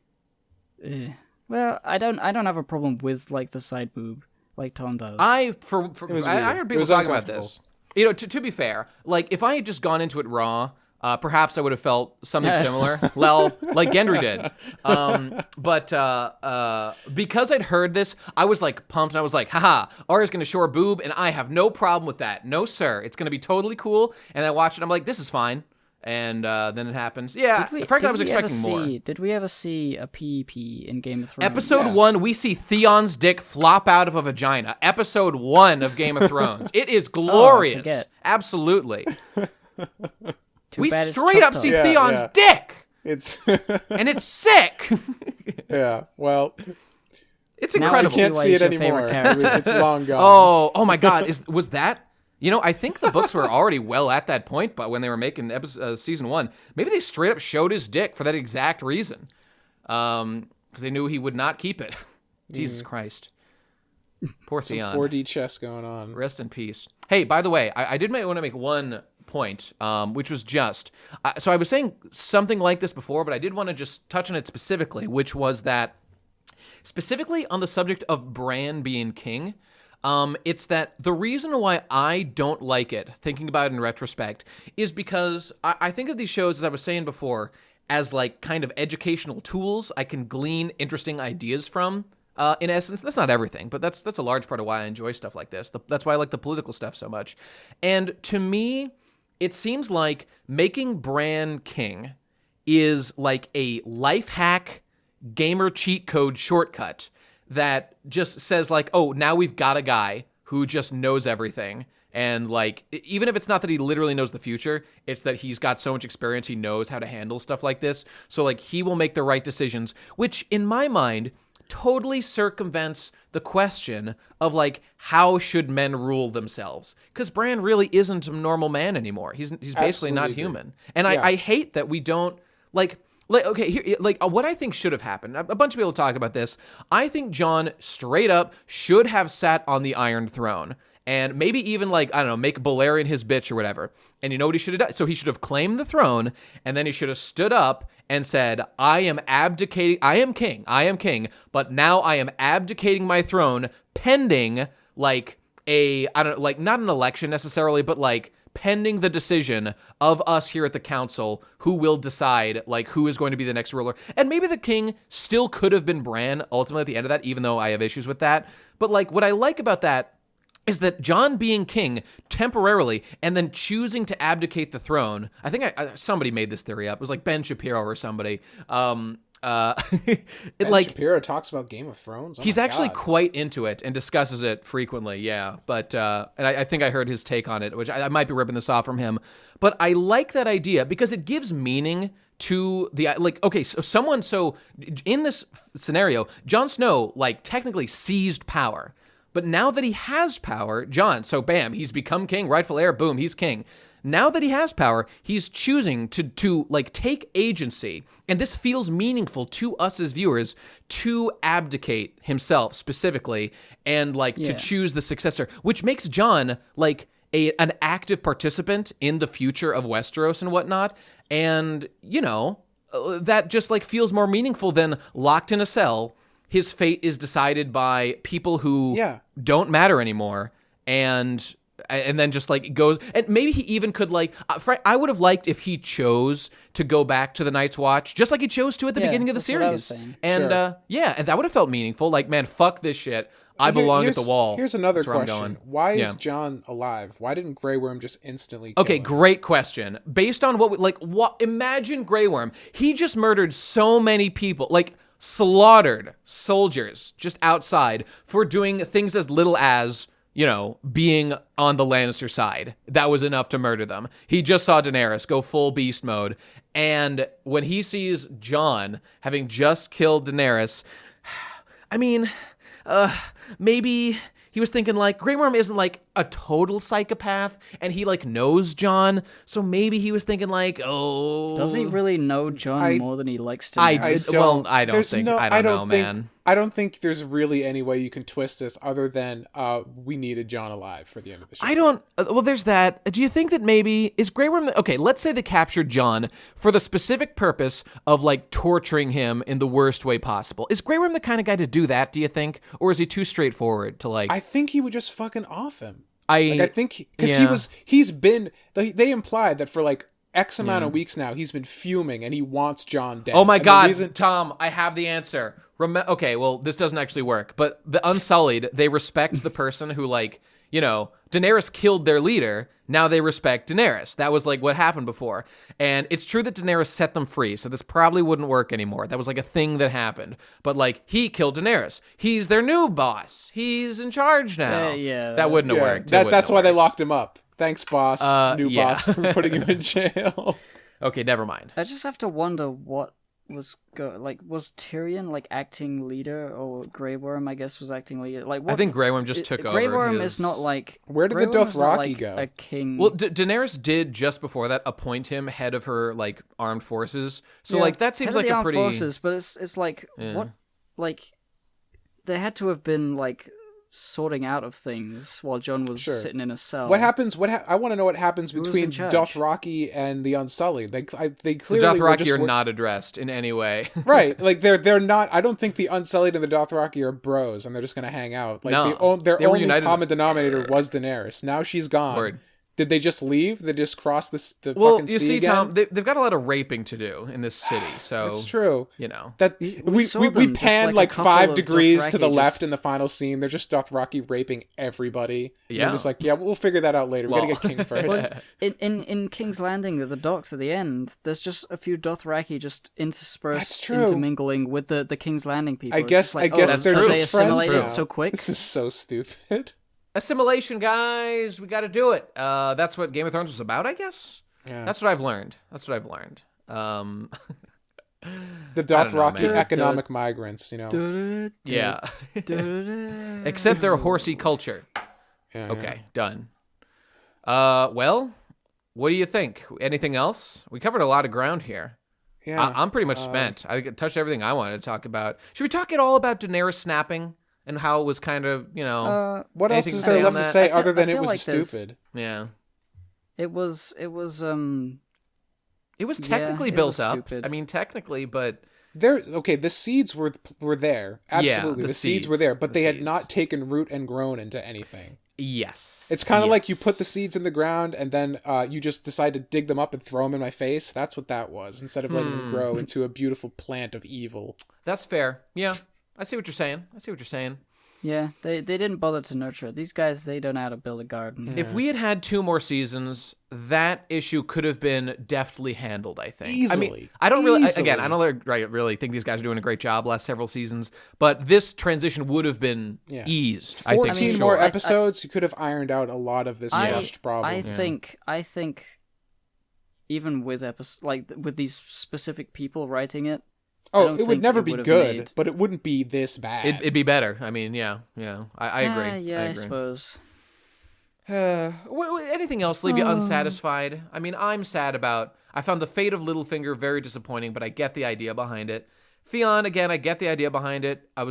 well, I don't have a problem with like the side boob like Tom does. I heard people talk about this. To be fair, like if I had just gone into it raw. Perhaps I would have felt something similar, like Gendry did. But because I'd heard this, I was like pumped, and I was like, haha, Arya's going to show her boob, and I have no problem with that. No, sir. It's going to be totally cool. And I watched it, and I'm like, this is fine. And then it happens. Yeah, frankly, I was expecting more. Did we ever see a pee in Game of Thrones? Episode 1, we see Theon's dick flop out of a vagina. Episode 1 of Game of Thrones. It is glorious. Absolutely. We straight up see Theon's dick. And it's sick. Yeah, well, it's incredible. You can't see it anymore. It's long gone. Oh my God! Was that? I think the books were already well at that point, but when they were making season 1, maybe they straight up showed his dick for that exact reason, because they knew he would not keep it. Jesus Christ. Poor Theon. 4D chess going on. Rest in peace. Hey, by the way, I did want to make one point, which was just so I was saying something like this before, but I did want to just touch on it specifically, which was that specifically on the subject of Bran being king, it's that the reason why I don't like it, thinking about it in retrospect, is because I think of these shows, as I was saying before, as like kind of educational tools I can glean interesting ideas from. In essence, that's not everything, but that's a large part of why I enjoy stuff like this. That's why I like the political stuff so much. And to me, it seems like making Bran king is like a life hack gamer cheat code shortcut that just says like, oh, now we've got a guy who just knows everything, And like, even if it's not that he literally knows the future, it's that he's got so much experience, he knows how to handle stuff like this. So like, he will make the right decisions, which in my mind totally circumvents the question of like, how should men rule themselves? Because Bran really isn't a normal man anymore. He's basically not human. And I hate that we don't like okay, here, like what I think should have happened. A bunch of people talk about this. I think Jon straight up should have sat on the Iron Throne. And maybe even like, I don't know, make Balerion his bitch or whatever. And you know what he should have done? So he should have claimed the throne, and then he should have stood up and said, I am abdicating, I am king, but now I am abdicating my throne pending like I don't know, like not an election necessarily, but like pending the decision of us here at the council who will decide like who is going to be the next ruler. And maybe the king still could have been Bran ultimately at the end of that, even though I have issues with that. But like what I like about that is that Jon being king temporarily and then choosing to abdicate the throne. I think somebody made this theory up. It was like Ben Shapiro or somebody. Ben Shapiro talks about Game of Thrones. He's actually quite into it and discusses it frequently. Yeah, but and I think I heard his take on it, which I might be ripping this off from him. But I like that idea because it gives meaning to the like. Okay, so in this scenario, Jon Snow like technically seized power. But now that he has power, Jon, so bam, he's become king, rightful heir, boom, he's king. Now that he has power, he's choosing to like take agency, and this feels meaningful to us as viewers, to abdicate himself specifically and like to choose the successor, which makes Jon like an active participant in the future of Westeros and whatnot. And, you know, that just like feels more meaningful than locked in a cell. His fate is decided by people who don't matter anymore, and then just like goes, and maybe he even could like. I would have liked if he chose to go back to the Night's Watch, just like he chose to at the beginning of the series, and and that would have felt meaningful. Like, man, fuck this shit. I belong at the Wall. Here's another question: why is Jon alive? Why didn't Grey Worm just instantly kill him? Great question. Based on what imagine Grey Worm. He just murdered so many people, like slaughtered soldiers just outside for doing things as little as, you know, being on the Lannister side. That was enough to murder them. He just saw Daenerys go full beast mode. And when he sees Jon having just killed Daenerys, I mean, maybe he was thinking like, Grey Worm isn't like a total psychopath, and he like knows Jon, so maybe he was thinking like, oh, does he really know Jon more than he likes to? I don't know, man. I don't think there's really any way you can twist this other than we needed Jon alive for the end of the show. Well, there's that. Do you think that maybe is Grey Worm? Okay, let's say they captured Jon for the specific purpose of like torturing him in the worst way possible. Is Grey Worm the kind of guy to do that? Do you think, or is he too straightforward to like? I think he would just fucking off him. I think because they implied that for like X amount of weeks now he's been fuming and he wants Jon dead. Oh my God, Tom, I have the answer. Okay, well, this doesn't actually work, but the Unsullied, they respect the person who, like, you know, Daenerys killed their leader. Now they respect Daenerys. That was like what happened before. And it's true that Daenerys set them free, so this probably wouldn't work anymore. That was like a thing that happened. But like, he killed Daenerys. He's their new boss. He's in charge now. That wouldn't have worked. That's why they locked him up. Thanks, boss. Boss, for putting him in jail. Okay, never mind. I just have to wonder what was Tyrion like acting leader, or Grey Worm I guess was acting leader? Like, what, I think Grey Worm just took over. Grey Worm is not like, where did the Dothraki go? A king. Well, Daenerys did just before that appoint him head of her like armed forces. So like that seems like a pretty forces, but it's like what, like there had to have been like sorting out of things while Jon was sitting in a cell. What happens? I want to know what happens between Dothraki and the Unsullied. They clearly the Dothraki are not addressed in any way. Right, like they're not. I don't think the Unsullied and the Dothraki are bros, and they're just gonna hang out. Like their only common denominator was Daenerys. Now she's gone. Word. Did they just leave? They just cross the fucking sea again? Well, you see, Tom, they've got a lot of raping to do in this city, so it's true. You know that we pan like 5 degrees to the left in the final scene. They're just Dothraki raping everybody. Yeah, they're just like, we'll figure that out later. We gotta get King first. in King's Landing, at the docks at the end, there's just a few Dothraki just interspersed, intermingling with the King's Landing people. I guess they're they just assimilated friends so quick. This is so stupid. assimilation, guys. We got to do it. That's what Game of Thrones was about, I guess. Yeah. That's what I've learned. The Dothraki economic migrants, Yeah. Except their horsey culture. Yeah, okay, done. Well, what do you think? Anything else? We covered a lot of ground here. Yeah. I'm pretty much spent. I touched everything I wanted to talk about. Should we talk at all about Daenerys snapping and how it was kind of, what else is there left to say other than it was stupid? Yeah. It was technically built up. Stupid. I mean, technically, but the seeds were there. Absolutely, the seeds were there, but they had not taken root and grown into anything. Yes. It's kind of like you put the seeds in the ground and then you just decide to dig them up and throw them in my face. That's what that was, instead of letting them grow into a beautiful plant of evil. That's fair. Yeah. I see what you're saying. Yeah, they didn't bother to nurture it. These guys, they don't know how to build a garden. Yeah. If we had had 2 more seasons, that issue could have been deftly handled, I think. Easily. I mean, I don't really think these guys are doing a great job last several seasons, but this transition would have been eased. 14 more episodes, you could have ironed out a lot of this rushed problem. I think even with with these specific people writing it, it would never be good, but it wouldn't be this bad. It'd be better. I mean, yeah. I agree. Yeah, I suppose. Anything else leave you unsatisfied? I mean, I'm sad about... I found the fate of Littlefinger very disappointing, but I get the idea behind it. Theon, again, I get the idea behind it. It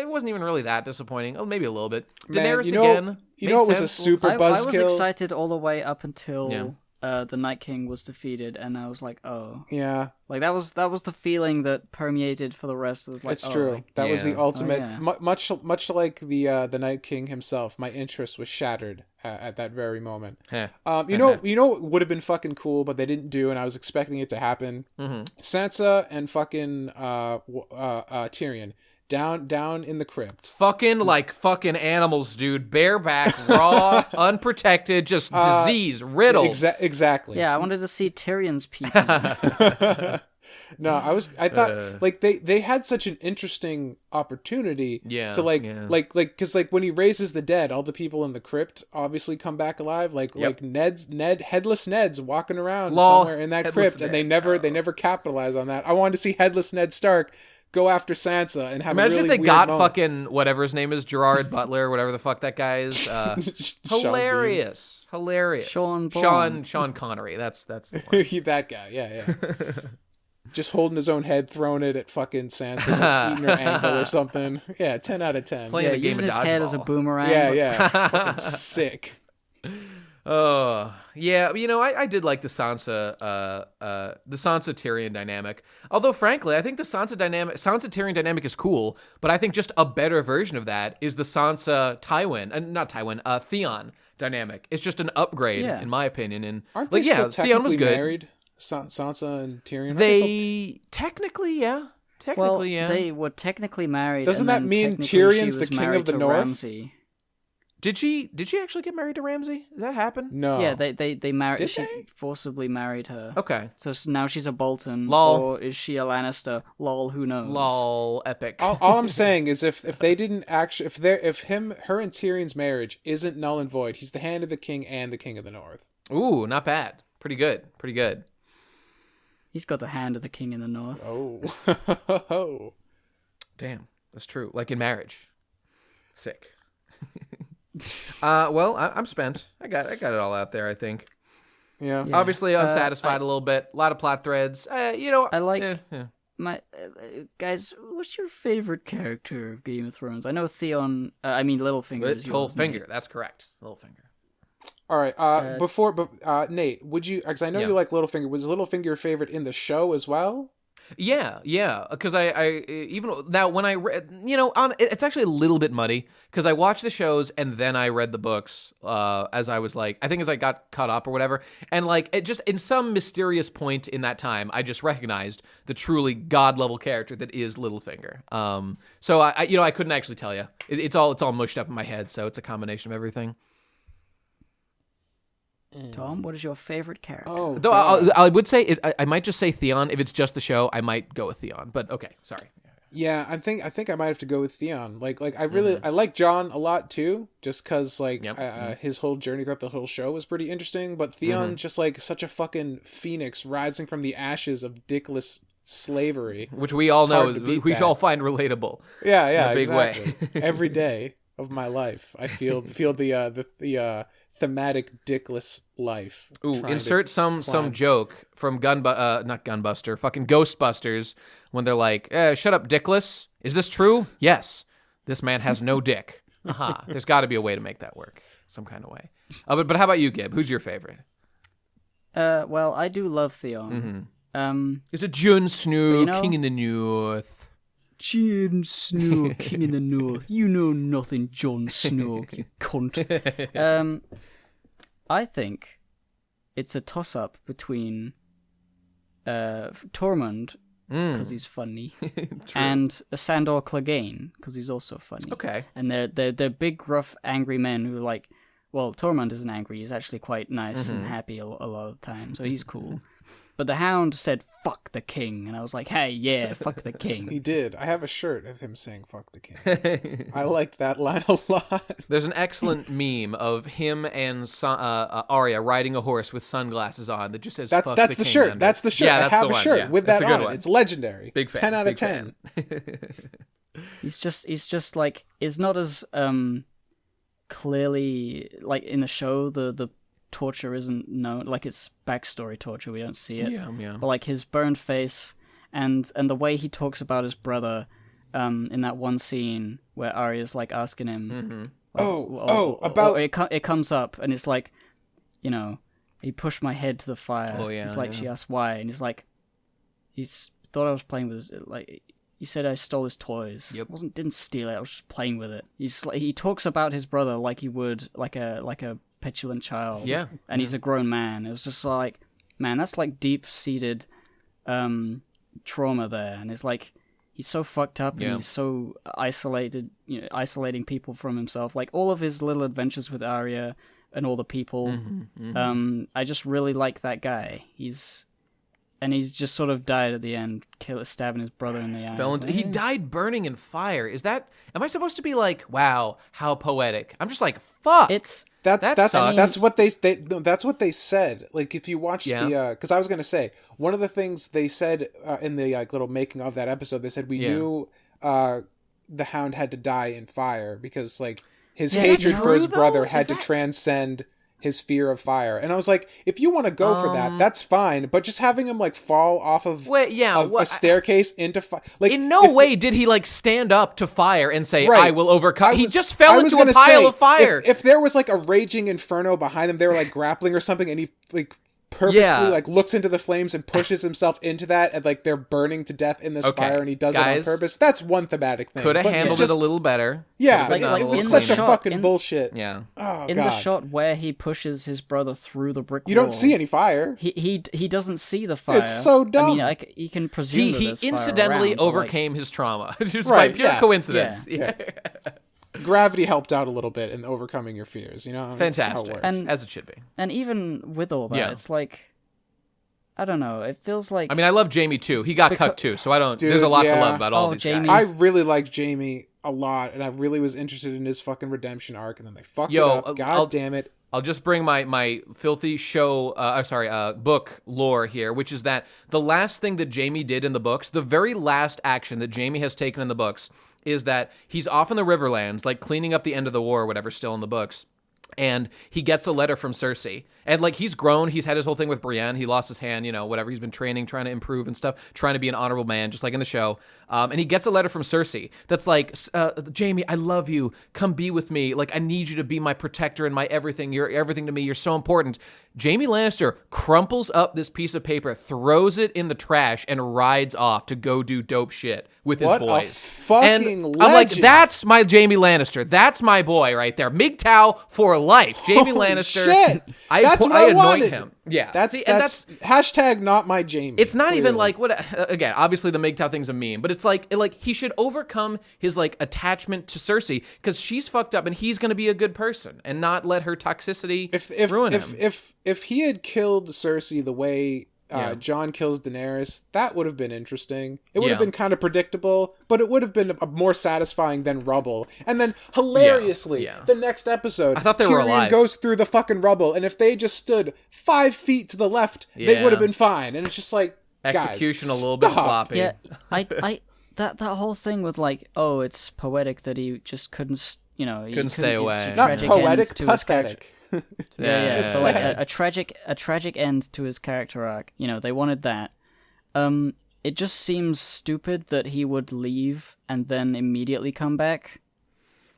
wasn't even really that disappointing. Oh, maybe a little bit. Daenerys again. You know it was a super buzzkill? I was excited all the way up until... the Night King was defeated, and I was like, oh. Yeah. Like, that was the feeling that permeated for the rest of the... It's true. That was the ultimate... Much like the Night King himself, my interest was shattered at that very moment. You know what would have been fucking cool, but they didn't do, and I was expecting it to happen? Sansa and fucking Tyrion. Down in the crypt. Fucking animals, dude. Bareback, raw, unprotected, just disease, riddled. Exactly. Yeah, I wanted to see Tyrion's people. No, I thought they had such an interesting opportunity to because when he raises the dead, all the people in the crypt obviously come back alive, like headless Ned's walking around somewhere in that crypt, and they never capitalize on that. I wanted to see headless Ned Stark go after Sansa and have Imagine a really if they weird got moment. Fucking whatever his name is, Gerard Butler, whatever the fuck that guy is. Hilarious. Sean Connery. That's the one. That guy. Yeah. Just holding his own head, throwing it at fucking Sansa, just eating her ankle or something. Yeah, 10 out of 10. Playing a game using of his head dodgeball. as a boomerang. Yeah. Fucking sick. Yeah, I did like the Sansa Tyrion dynamic. Although, frankly, I think the Sansa Tyrion dynamic is cool, but I think just a better version of that is the Sansa Theon dynamic. It's just an upgrade, in my opinion. And aren't they still technically Theon was good. Married? Sansa and Tyrion. They technically, yeah. They were technically married. Doesn't that mean Tyrion's the king of the North? Ramsay. Did she actually get married to Ramsay? Did that happen? No. Yeah, they married. Did she they? Forcibly married her. Okay. So now she's a Bolton. Lol. Or is she a Lannister? Lol. Who knows? Lol. Epic. All I'm saying is if they didn't actually her and Tyrion's marriage isn't null and void, he's the hand of the king and the king of the North. Ooh, not bad. Pretty good. He's got the hand of the king in the North. Oh. Damn, that's true. Like in marriage. Sick. Well, I'm spent. I got it all out there, I think. Yeah. Obviously unsatisfied a little bit. A lot of plot threads. I like my guys. What's your favorite character of Game of Thrones? I know Theon. Littlefinger. Littlefinger. That's correct. Littlefinger. All right. Nate, would you? Because I know you like Littlefinger. Was Littlefinger your favorite in the show as well? Yeah. Because I even now when I read, it's actually a little bit muddy because I watched the shows and then I read the books as I was as I got caught up or whatever, and it just in some mysterious point in that time I just recognized the truly god level character that is Littlefinger. So I couldn't actually tell you. It's all mushed up in my head, so it's a combination of everything. Tom, what is your favorite character? Oh, though I would say I might just say Theon. If it's just the show, I might go with Theon. But okay, sorry. Yeah, I think I might have to go with Theon. Like I really I like Jon a lot too, just because his whole journey throughout the whole show was pretty interesting. But Theon just like such a fucking phoenix rising from the ashes of dickless slavery, which we all know we all find relatable. Yeah, in a big exactly. way. Every day of my life, I feel the thematic dickless life. Ooh, insert some joke from not Gunbuster, fucking Ghostbusters, when they're like, shut up, dickless. Is this true? Yes. This man has no dick. Aha. There's got to be a way to make that work some kind of way. But how about you, Gib? Who's your favorite? Well, I do love Theon. Is it Jon Snow, King in the North? Jon Snow, King in the North. You know nothing, Jon Snow, you cunt. I think it's a toss-up between Tormund, because he's funny, and Sandor Clegane, because he's also funny. Okay. And they're big, gruff, angry men who like... Well, Tormund isn't angry. He's actually quite nice and happy a lot of the time, so he's cool. But the Hound said, fuck the king. And I was like, hey, yeah, fuck the king. He did. I have a shirt of him saying, fuck the king. I like that line a lot. There's an excellent meme of him and Arya riding a horse with sunglasses on that just says, fuck the king. That's the shirt. Under. That's the shirt. Yeah, I have a shirt with that on it. It's legendary. Big fan. 10 out of 10. He's just like, it's not as clearly, like in the show, the torture isn't known, like it's backstory torture, we don't see it. Yeah. But like his burned face and the way he talks about his brother in that one scene where Arya's like asking him it comes up and it's like, you know, he pushed my head to the fire. It's like she asked why, and he's like, thought I was playing with his, like, he said I stole his toys. Yep. Didn't steal it, I was just playing with it. He talks about his brother like he would like a petulant child. Yeah. And he's a grown man. It was just like, man, that's like deep-seated trauma there. And it's like, he's so fucked up and he's so isolated, isolating people from himself. Like all of his little adventures with Arya and all the people. I just really like that guy. He's just sort of died at the end, stabbing his brother in the eye. He died burning in fire. Am I supposed to be like, wow, how poetic? I'm just like, fuck. That's what they said. Like if you watch because I was gonna say one of the things they said in the like little making of that episode, they said we knew the Hound had to die in fire because like his hatred for his brother had to transcend his fear of fire. And I was like, if you want to go for that, that's fine. But just having him like fall off of a staircase into fire, like in no way did he like stand up to fire and say, "I will overcome." He just fell into a pile of fire. If there was like a raging inferno behind them, they were like grappling or something, and he like purposely like looks into the flames and pushes himself into that, and like they're burning to death in this fire, and he does it on purpose. That's one thematic thing. Could have handled it a little better. Yeah, it was such a fucking bullshit. Yeah. Oh, in God. the shot where he pushes his brother through the brick wall, you don't see any fire. He doesn't see the fire. It's so dumb. I mean, you can presume he incidentally overcame his trauma just right, by pure coincidence. Yeah. Gravity helped out a little bit in overcoming your fears, Fantastic. And as it should be. And even with all that, it's like, I don't know, it feels like... I mean, I love Jaime too. He got cut too, so I don't... There's a lot to love about all these guys. I really like Jaime a lot, and I really was interested in his fucking redemption arc, and then they fucked it up. God damn it. I'll just bring my filthy book lore here, which is that the last thing that Jaime did in the books, the very last action that Jaime has taken in the books, is that he's off in the Riverlands, like cleaning up the end of the war or whatever, still in the books. And he gets a letter from Cersei. And, like, he's grown. He's had his whole thing with Brienne. He lost his hand, whatever. He's been training, trying to improve and stuff, trying to be an honorable man, just like in the show. And he gets a letter from Cersei that's like, Jaime, I love you. Come be with me. Like, I need you to be my protector and my everything. You're everything to me. You're so important. Jaime Lannister crumples up this piece of paper, throws it in the trash, and rides off to go do dope shit with his boys. What a fucking legend. I'm like, that's my Jaime Lannister. That's my boy right there. MGTOW for life. Jaime Lannister. Shit. I anoint him. Yeah. That's hashtag not my Jaime. It's not even like again, obviously the MGTOW thing's a meme, but it's like he should overcome his like attachment to Cersei because she's fucked up and he's going to be a good person and not let her toxicity ruin him. If he had killed Cersei the way Jon kills Daenerys. That would have been interesting. It would have been kind of predictable, but it would have been more satisfying than rubble. And then, hilariously, the next episode, I thought they were alive. goes through the fucking rubble, and if they just stood 5 feet to the left, they would have been fine. And it's just like, execution guys, a little bit sloppy. Yeah, I that whole thing with like, oh, it's poetic that he just couldn't, you know, couldn't stay away. Not poetic, pathetic. But like a tragic end to his character arc. You know, they wanted that. It just seems stupid that he would leave and then immediately come back.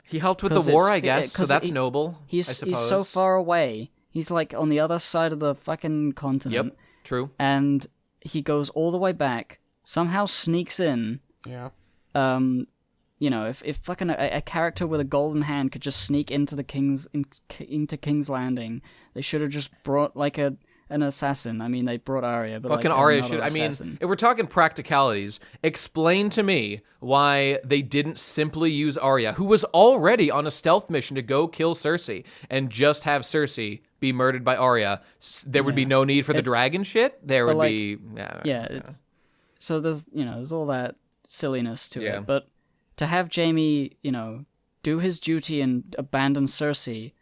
He helped with the war, I guess, so that's noble. He's so far away. He's like on the other side of the fucking continent. Yep, true. And he goes all the way back, somehow sneaks in. Yeah. You know, if fucking a character with a golden hand could just sneak into into King's Landing, they should have just brought like an assassin. I mean, they brought Arya, but fucking like Arya another should. assassin. I mean, if we're talking practicalities, explain to me why they didn't simply use Arya, who was already on a stealth mission to go kill Cersei, and just have Cersei be murdered by Arya. There would be no need for the dragon shit. There would be. It's so there's all that silliness to it, but to have Jaime, you know, do his duty and abandon Cersei,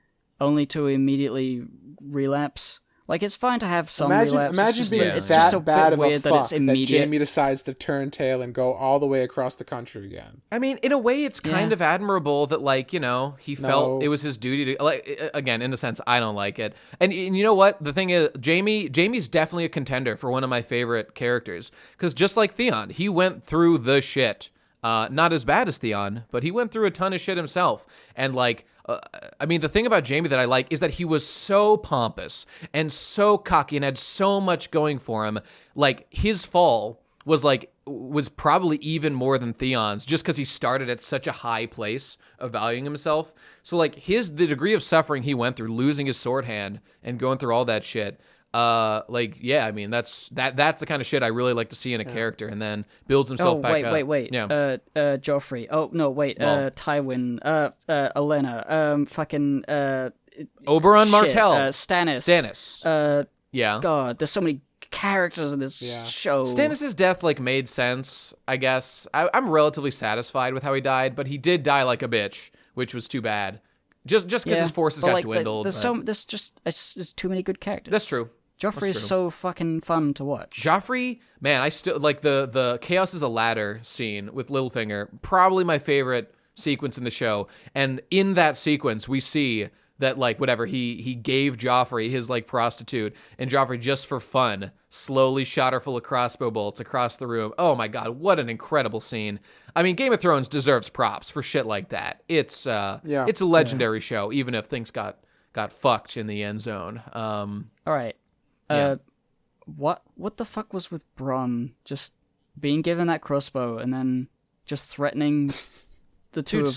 only to immediately relapse. Like, it's fine to have some relapse. Imagine being it's that just a bad bit of a weird fuck that it's immediate. Jaime decides to turn tail and go all the way across the country again. I mean, in a way, it's kind of admirable that, like, you know, he felt it was his duty to, like, again, in a sense, I don't like it. And you know what? The thing is, Jaime's definitely a contender for one of my favorite characters. Because just like Theon, he went through the shit. Not as bad as Theon, but he went through a ton of shit himself. And, like, I mean, the thing about Jaime that I like is that he was so pompous and so cocky and had so much going for him. Like, his fall was probably even more than Theon's, just because he started at such a high place of valuing himself. So, like, the degree of suffering he went through, losing his sword hand and going through all that shit, I mean, that's the kind of shit I really like to see in a character, and then builds himself back up. Wait. Yeah. Joffrey. Oh, no, wait. Tywin. Olenna. Fucking, Oberyn Martell. Stannis. Yeah. God, there's so many characters in this show. Stannis' death, like, made sense, I guess. I'm relatively satisfied with how he died, but he did die like a bitch, which was too bad. Just because his forces got dwindled. There's too many good characters. That's true. Joffrey is so fucking fun to watch. Joffrey, man, I still like the Chaos is a Ladder scene with Littlefinger, probably my favorite sequence in the show. And in that sequence, we see that, like, whatever, he gave Joffrey his, like, prostitute, and Joffrey, just for fun, slowly shot her full of crossbow bolts across the room. Oh my god, what an incredible scene. I mean, Game of Thrones deserves props for shit like that. It's a legendary show, even if things got fucked in the end zone. All right. What the fuck was with Bronn just being given that crossbow and then just threatening the two of them?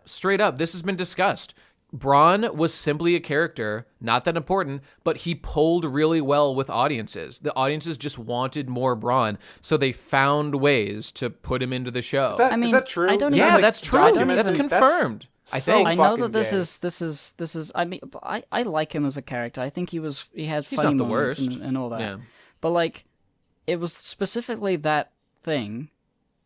Straight up. This has been discussed. Bronn was simply a character, not that important, but he pulled really well with audiences. The audiences just wanted more Bronn, so they found ways to put him into the show. Is that true? That's true. That's confirmed. I think. I know that this is. I mean, I like him as a character. I think he had funny moments and all that. Yeah. But like, it was specifically that thing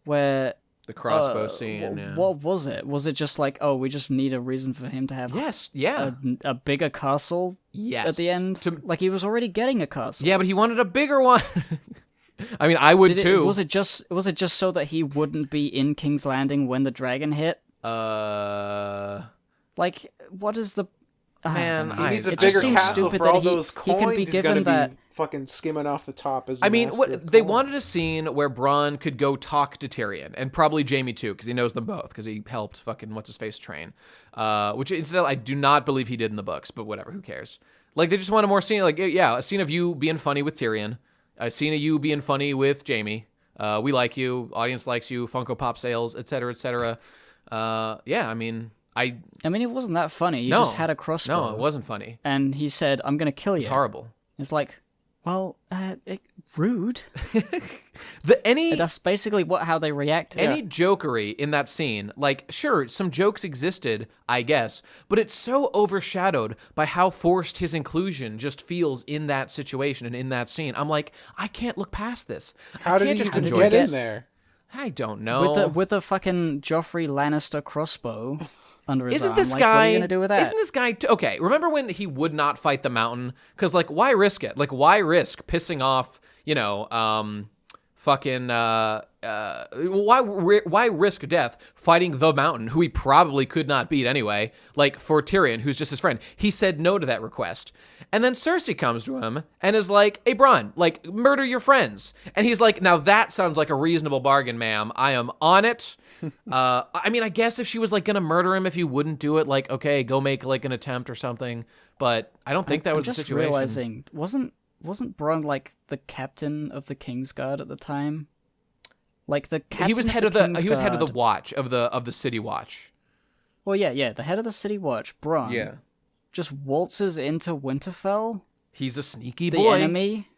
where the crossbow scene. What was it? Was it just like, oh, we just need a reason for him to have a bigger castle? Yes. At the end, like he was already getting a castle. Yeah, but he wanted a bigger one. I mean, I would too. Was it just so that he wouldn't be in King's Landing when the dragon hit? Like, what is the man? He needs a bigger castle for all those coins. He can be given that. Fucking skimming off the top. As they wanted a scene where Bronn could go talk to Tyrion, and probably Jaime too, because he knows them both, because he helped fucking what's his face train. Which incidentally I do not believe he did in the books, but whatever, who cares? Like, they just wanted more scene, like, a scene of you being funny with Tyrion, a scene of you being funny with Jaime. We like you, audience likes you, Funko Pop sales, etc., etc. I mean, it wasn't that funny. You just had a crossbow. No, it wasn't funny. And he said, "I'm gonna kill you." It's horrible. It's like, Well, rude. That's basically how they react. Any jokery in that scene, like, sure, some jokes existed, I guess, but it's so overshadowed by how forced his inclusion just feels in that situation and in that scene. I'm like, I can't look past this. How did he get in there? I don't know. With a fucking Joffrey Lannister crossbow under his arm. Isn't this like, guy? What are you gonna do with that? Isn't this guy? Okay, remember when he would not fight the Mountain? Because like, why risk it? Like, why risk pissing off? Why risk death fighting the Mountain, who he probably could not beat anyway? Like for Tyrion, who's just his friend, he said no to that request. And then Cersei comes to him and is like, "Hey, Bronn, like, murder your friends." And he's like, "Now that sounds like a reasonable bargain, ma'am. I am on it." I mean, I guess if she was like gonna murder him if he wouldn't do it, like, okay, go make like an attempt or something. But I don't think that was the situation. Realizing, wasn't Bronn like the captain of the Kingsguard at the time? Like the captain. He was head of the watch of the city watch. Well, yeah, the head of the city watch, Bronn. Yeah. Just waltzes into Winterfell. He's a sneaky the boy. Enemy.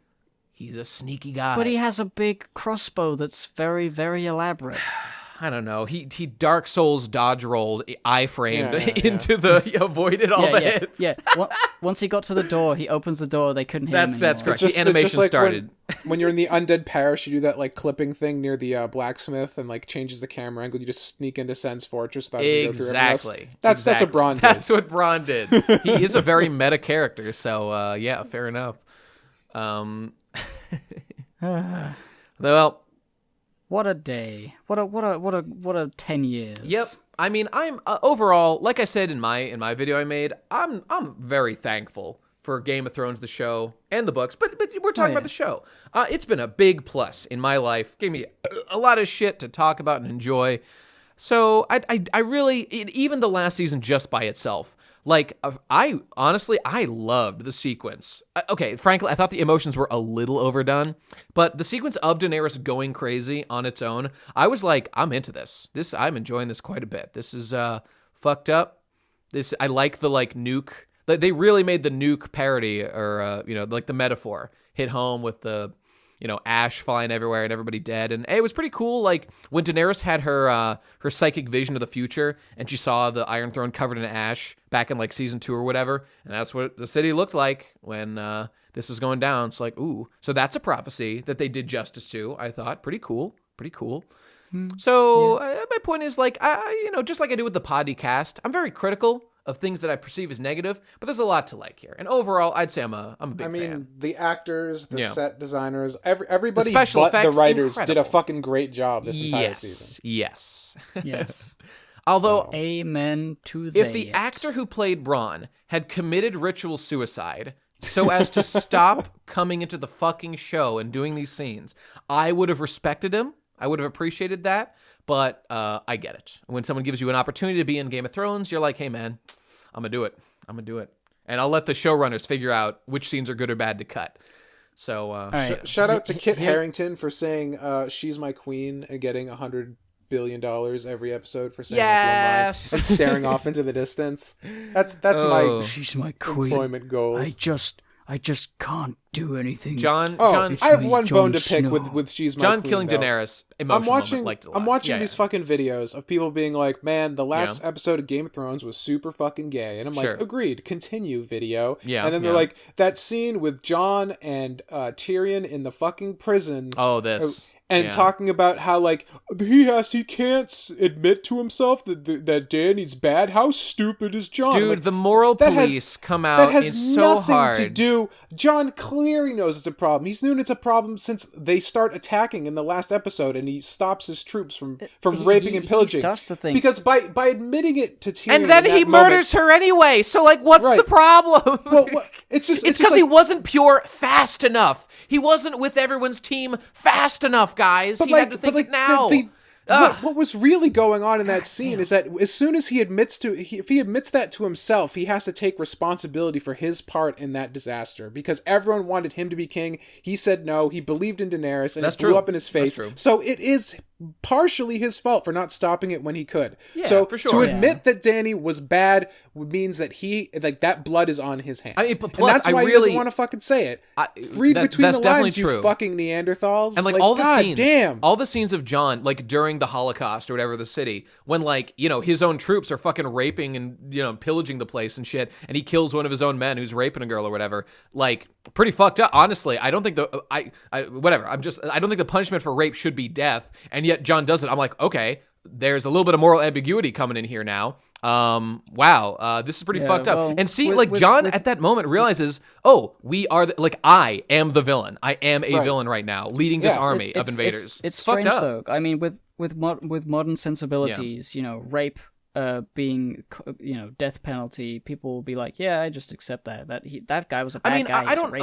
He's a sneaky guy. But he has a big crossbow that's very, very elaborate. I don't know. He Dark Souls dodge rolled, iframed into the avoided all the hits. Yeah. Once he got to the door, he opens the door. They couldn't hear him anymore. That's correct. The animation like started. When you're in the Undead Parish, you do that like clipping thing near the blacksmith and like changes the camera angle. You just sneak into Sen's fortress without exactly. That's what Bronn did. That's what Bronn did. He is a very meta character. So yeah, fair enough. Well. What a day! What a 10 years! Yep. I mean, I'm overall, like I said in my video I made, I'm very thankful for Game of Thrones, the show, and the books. But we're talking about the show. It's been a big plus in my life. Gave me a lot of shit to talk about and enjoy. So I really, even the last season just by itself. Like, I loved the sequence. Okay, frankly, I thought the emotions were a little overdone, but the sequence of Daenerys going crazy on its own, I was like, I'm into this. I'm enjoying this quite a bit. This is fucked up. I like the like nuke. They really made the nuke parody or like the metaphor hit home with the ash flying everywhere and everybody dead. And it was pretty cool. Like when Daenerys had her psychic vision of the future and she saw the Iron Throne covered in ash back in like season 2 or whatever. And that's what the city looked like when this was going down. It's like, ooh. So that's a prophecy that they did justice to, I thought. Pretty cool. So my point is like, just like I do with the podcast, I'm very critical of things that I perceive as negative, but there's a lot to like here. And overall, I'd say I'm a big fan. I mean, the actors, the set designers, everybody but the writers did a fucking great job this entire season. Yes. Although, amen to that. If the actor who played Bronn had committed ritual suicide so as to stop coming into the fucking show and doing these scenes, I would have respected him. I would have appreciated that. But I get it. When someone gives you an opportunity to be in Game of Thrones, you're like, hey, man, I'm going to do it. And I'll let the showrunners figure out which scenes are good or bad to cut. So shout out to Kit Harington for saying she's my queen and getting $100 billion every episode for saying like one line and staring off into the distance. That's my she's my queen employment goals. I just can't do anything. John, I have one bone to pick with She's My John Queen, killing though. Daenerys. I'm watching these fucking videos of people being like, man, the last episode of Game of Thrones was super fucking gay. And I'm like, agreed, continue video. Yeah, and then they're like, that scene with Jon and Tyrion in the fucking prison. Oh, this. And talking about how like he can't admit to himself that Dany's bad. How stupid is Jon? Dude, like, the moral police come out. That has it's so nothing hard to do. Jon clearly knows it's a problem. He's known it's a problem since they start attacking in the last episode, and he stops his troops from raping and pillaging. He starts to think because by admitting it to Tyrion, and then he murders her anyway. So like, what's the problem? Well, it's because like, he wasn't pure fast enough. He wasn't with everyone's team fast enough, guys. He had to think it now. What was really going on in that scene is that as soon as he admits if he admits that to himself, he has to take responsibility for his part in that disaster because everyone wanted him to be king. He said no. He believed in Daenerys and it blew up in his face. So it is partially his fault for not stopping it when he could. Yeah, so for sure. to admit that Danny was bad means that he that blood is on his hands. I mean, plus, and that's why he doesn't want to fucking say it. Read between the lines, you fucking Neanderthals. And all the scenes of John, during the Holocaust or whatever, the city, when his own troops are fucking raping and pillaging the place and shit, and he kills one of his own men who's raping a girl or whatever. Pretty fucked up. Honestly, I don't think I don't think the punishment for rape should be death, and yet John does it. I'm like, okay, there's a little bit of moral ambiguity coming in here now. Wow, this is pretty fucked up. Well, and see, John at that moment realizes, oh, we are I am the villain. I am a villain right now, leading this army of invaders. It's strange though. I mean, with modern sensibilities, rape being death penalty, people will be like, yeah, I just accept that guy was a bad guy. I don't in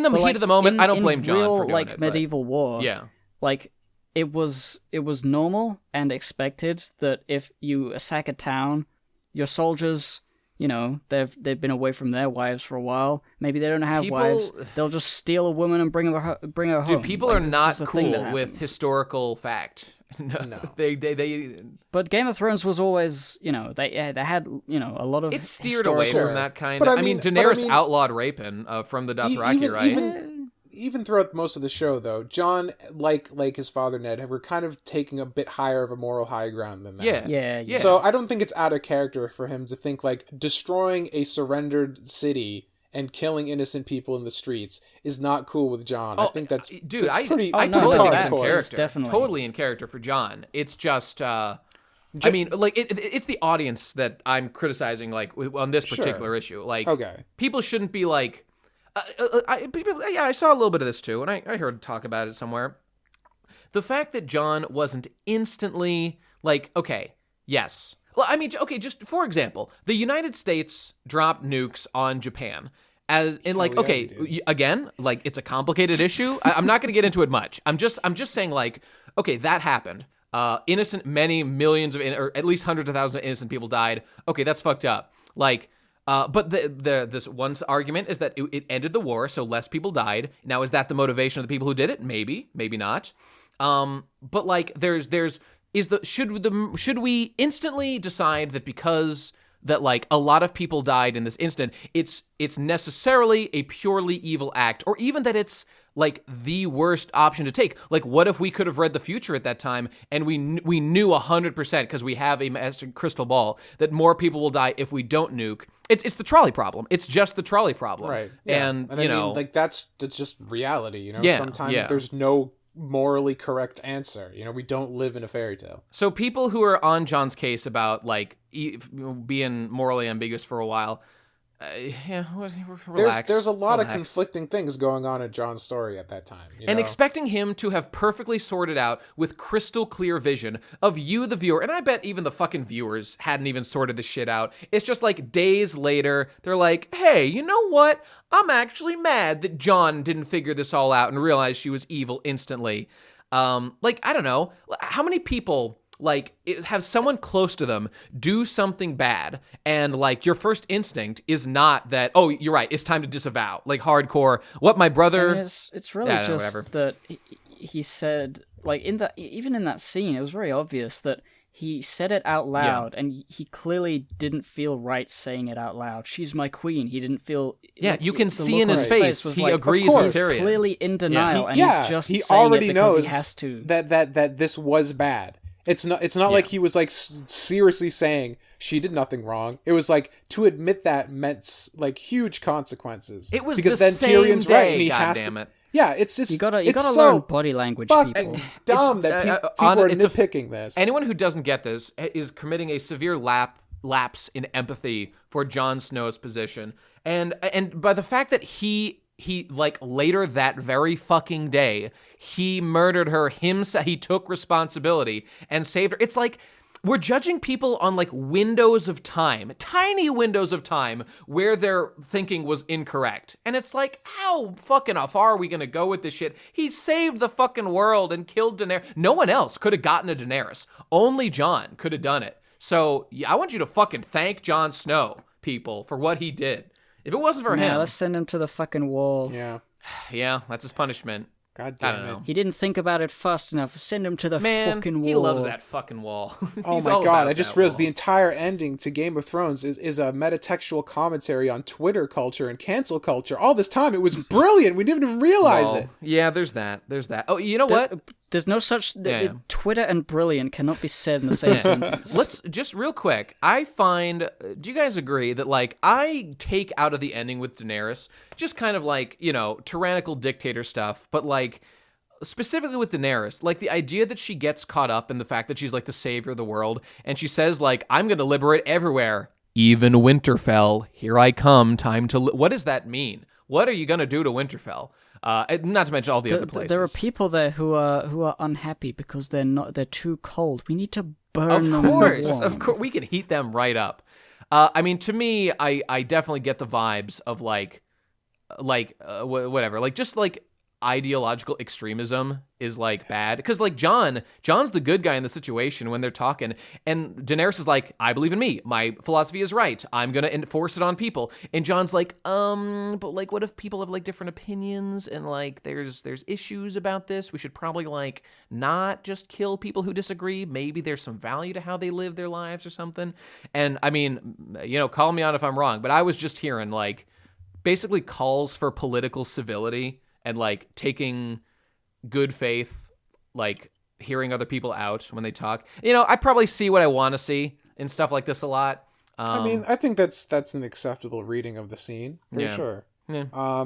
the heat of the moment, I don't blame John for doing it. Medieval war. Yeah. It was normal and expected that if you sack a town, your soldiers, they've been away from their wives for a while. Maybe they don't have wives. They'll just steal a woman and bring her home. Dude, people are not cool with historical fact. No. They But Game of Thrones was always, they had, a lot of it steered away from that kind of. I mean, Daenerys outlawed raping from the Dothraki, right? Even throughout most of the show, though, John, like his father Ned, were kind of taking a bit higher of a moral high ground than that. Yeah. So I don't think it's out of character for him to think destroying a surrendered city and killing innocent people in the streets is not cool with John. I think that's I totally think it's in character. Definitely. Totally in character for John. It's just I mean, it's the audience that I'm criticizing on this particular issue. Okay. People shouldn't be I saw a little bit of this too, and I heard talk about it somewhere. The fact that John wasn't instantly okay, yes. Well, I mean, okay, just for example, the United States dropped nukes on Japan. Again, it's a complicated issue. I'm not going to get into it much. I'm just saying, okay, that happened. Innocent, many millions or at least hundreds of thousands of innocent people died. Okay, that's fucked up. But this one argument is that it ended the war, so less people died. Now, is that the motivation of the people who did it? Maybe not. But should we instantly decide that because that a lot of people died in this instant, it's necessarily a purely evil act, or even that it's the worst option to take? What if we could have read the future at that time and we knew 100% because we have a master crystal ball that more people will die if we don't nuke? It's the trolley problem. It's just the trolley problem, right? Yeah. And I mean, that's just reality. Sometimes there's no morally correct answer. We don't live in a fairy tale. So people who are on John's case about being morally ambiguous for a while, relax. There's a lot of conflicting things going on in John's story at that time. And expecting him to have perfectly sorted out with crystal clear vision of you, the viewer, and I bet even the fucking viewers hadn't even sorted this shit out. It's just days later, they're like, hey, you know what? I'm actually mad that John didn't figure this all out and realize she was evil instantly. I don't know. How many people have someone close to them do something bad, and your first instinct is not that, oh, you're right, it's time to disavow, hardcore, what my brother... It's really just that he said, even in that scene, it was very obvious that he said it out loud, and he clearly didn't feel right saying it out loud. She's my queen. He didn't feel... Yeah, you can see in his face, he agrees with Tyrion. He's clearly in denial, and he's just saying it because he has to. That this was bad. It's not like he was seriously saying she did nothing wrong. It was to admit that meant huge consequences. It was because the then same Tyrion's day, right, and he God has damn to. It. Yeah, it's just you gotta learn body language, people. Dumb that people are nitpicking this. Anyone who doesn't get this is committing a severe lapse in empathy for Jon Snow's position, and by the fact that he later that very fucking day, he murdered her himself. He took responsibility and saved her. It's we're judging people on windows of time, tiny windows of time where their thinking was incorrect. And it's how fucking far are we going to go with this shit? He saved the fucking world and killed Daenerys. No one else could have gotten a Daenerys. Only Jon could have done it. So I want you to fucking thank Jon Snow, people, for what he did. If it wasn't for him... let's send him to the fucking wall. Yeah. Yeah, that's his punishment. God I damn don't it. know. He didn't think about it fast enough. Send him to the Man, fucking wall. he loves that fucking wall. Oh He's my all god, about I just that realized wall. the entire ending to Game of Thrones is a metatextual commentary on Twitter culture and cancel culture. All this time, it was brilliant. We didn't even realize it. Yeah, there's that. Oh, you know what? There's no such... Yeah. Twitter and brilliant cannot be said in the same sentence. Let's just real quick. I find, do you guys agree that, like, I take out of the ending with Daenerys just kind of like, you know, tyrannical dictator stuff, but like, specifically with Daenerys, like the idea that she gets caught up in the fact that she's like the savior of the world, and she says like, I'm going to liberate everywhere, even Winterfell. Here I come, time to... What does that mean? What are you going to do to Winterfell? Not to mention all the other places. There are people there who are unhappy because they're too cold. We need to burn them warm. Of course, we can heat them right up. I mean, to me, I definitely get the vibes of whatever, like just like ideological extremism is like bad, because like John's the good guy in the situation when they're talking, and Daenerys is like, I believe in me, my philosophy is right, I'm gonna enforce it on people, and John's like, but like, what if people have like different opinions, and like there's issues about this, we should probably like not just kill people who disagree, maybe there's some value to how they live their lives or something. And I mean, you know, call me on if I'm wrong, but I was just hearing like basically calls for political civility and like taking good faith, like hearing other people out when they talk. You know, I probably see what I want to see in stuff like this a lot. I mean, I think that's an acceptable reading of the scene for sure. Yeah.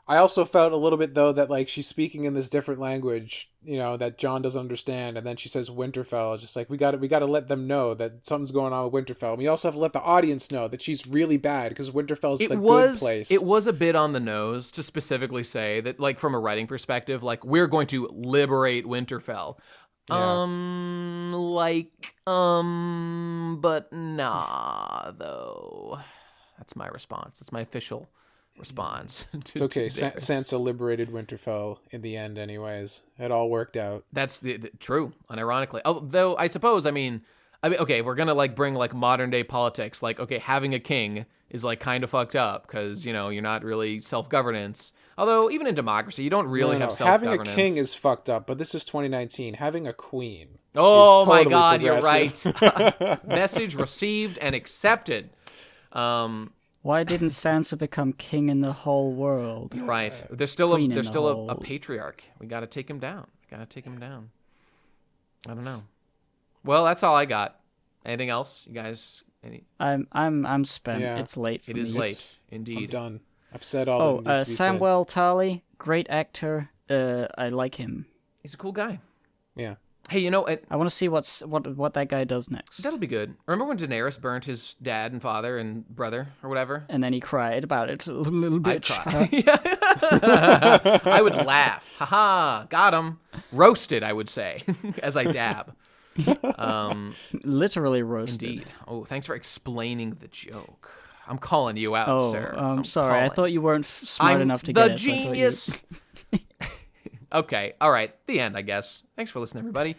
I also felt a little bit though that like she's speaking in this different language, you know, that John doesn't understand, and then she says Winterfell. It's just like we got to let them know that something's going on with Winterfell. And we also have to let the audience know that she's really bad because Winterfell's the good place. It was a bit on the nose to specifically say that, like from a writing perspective, like we're going to liberate Winterfell. Yeah. But nah, though. That's my response. That's my official response. It's okay. Sansa liberated Winterfell in the end anyways. It all worked out. That's the true, unironically. Although I suppose, I mean, okay, if we're going to like bring like modern day politics, like, okay, having a king is like kind of fucked up because, you know, you're not really self-governance. Although even in democracy, you don't really have self-governance. Having a king is fucked up, but this is 2019. Having a queen. Oh is totally my God, progressive. You're right. Message received and accepted. Why didn't Sansa become king in the whole world? Right. There's still Queen a patriarch. We got to take him down. I don't know. Well, that's all I got. Anything else, you guys? I'm spent. Yeah. It's late for me. It is late, indeed. I'm done. I've said all that needs to be said. Samwell Tarly, great actor. I like him. He's a cool guy. Yeah. Hey, you know, I want to see what that guy does next. that'll be good. Remember when Daenerys burnt his dad and father and brother or whatever? And then he cried about it, little bitch. I'd cry. I would laugh. Haha, got him. Roasted, I would say, as I dab. Literally roasted. Indeed. Oh, thanks for explaining the joke. I'm calling you out, sir. I'm sorry. I calling. thought you weren't smart I'm enough to the get it. genius. Okay, all right. The end, I guess. Thanks for listening, everybody.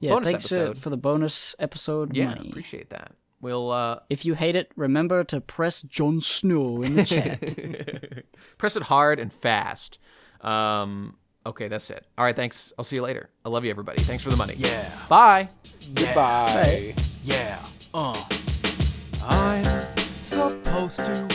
Yeah, Bonus thanks episode. for the bonus episode. Yeah, money. appreciate that. We'll If you hate it, remember to press Jon Snow in the chat. press it hard and fast. Okay, that's it. All right, thanks. I'll see you later. I love you, everybody. Thanks for the money. Yeah. Bye. Goodbye. Yeah. I'm supposed to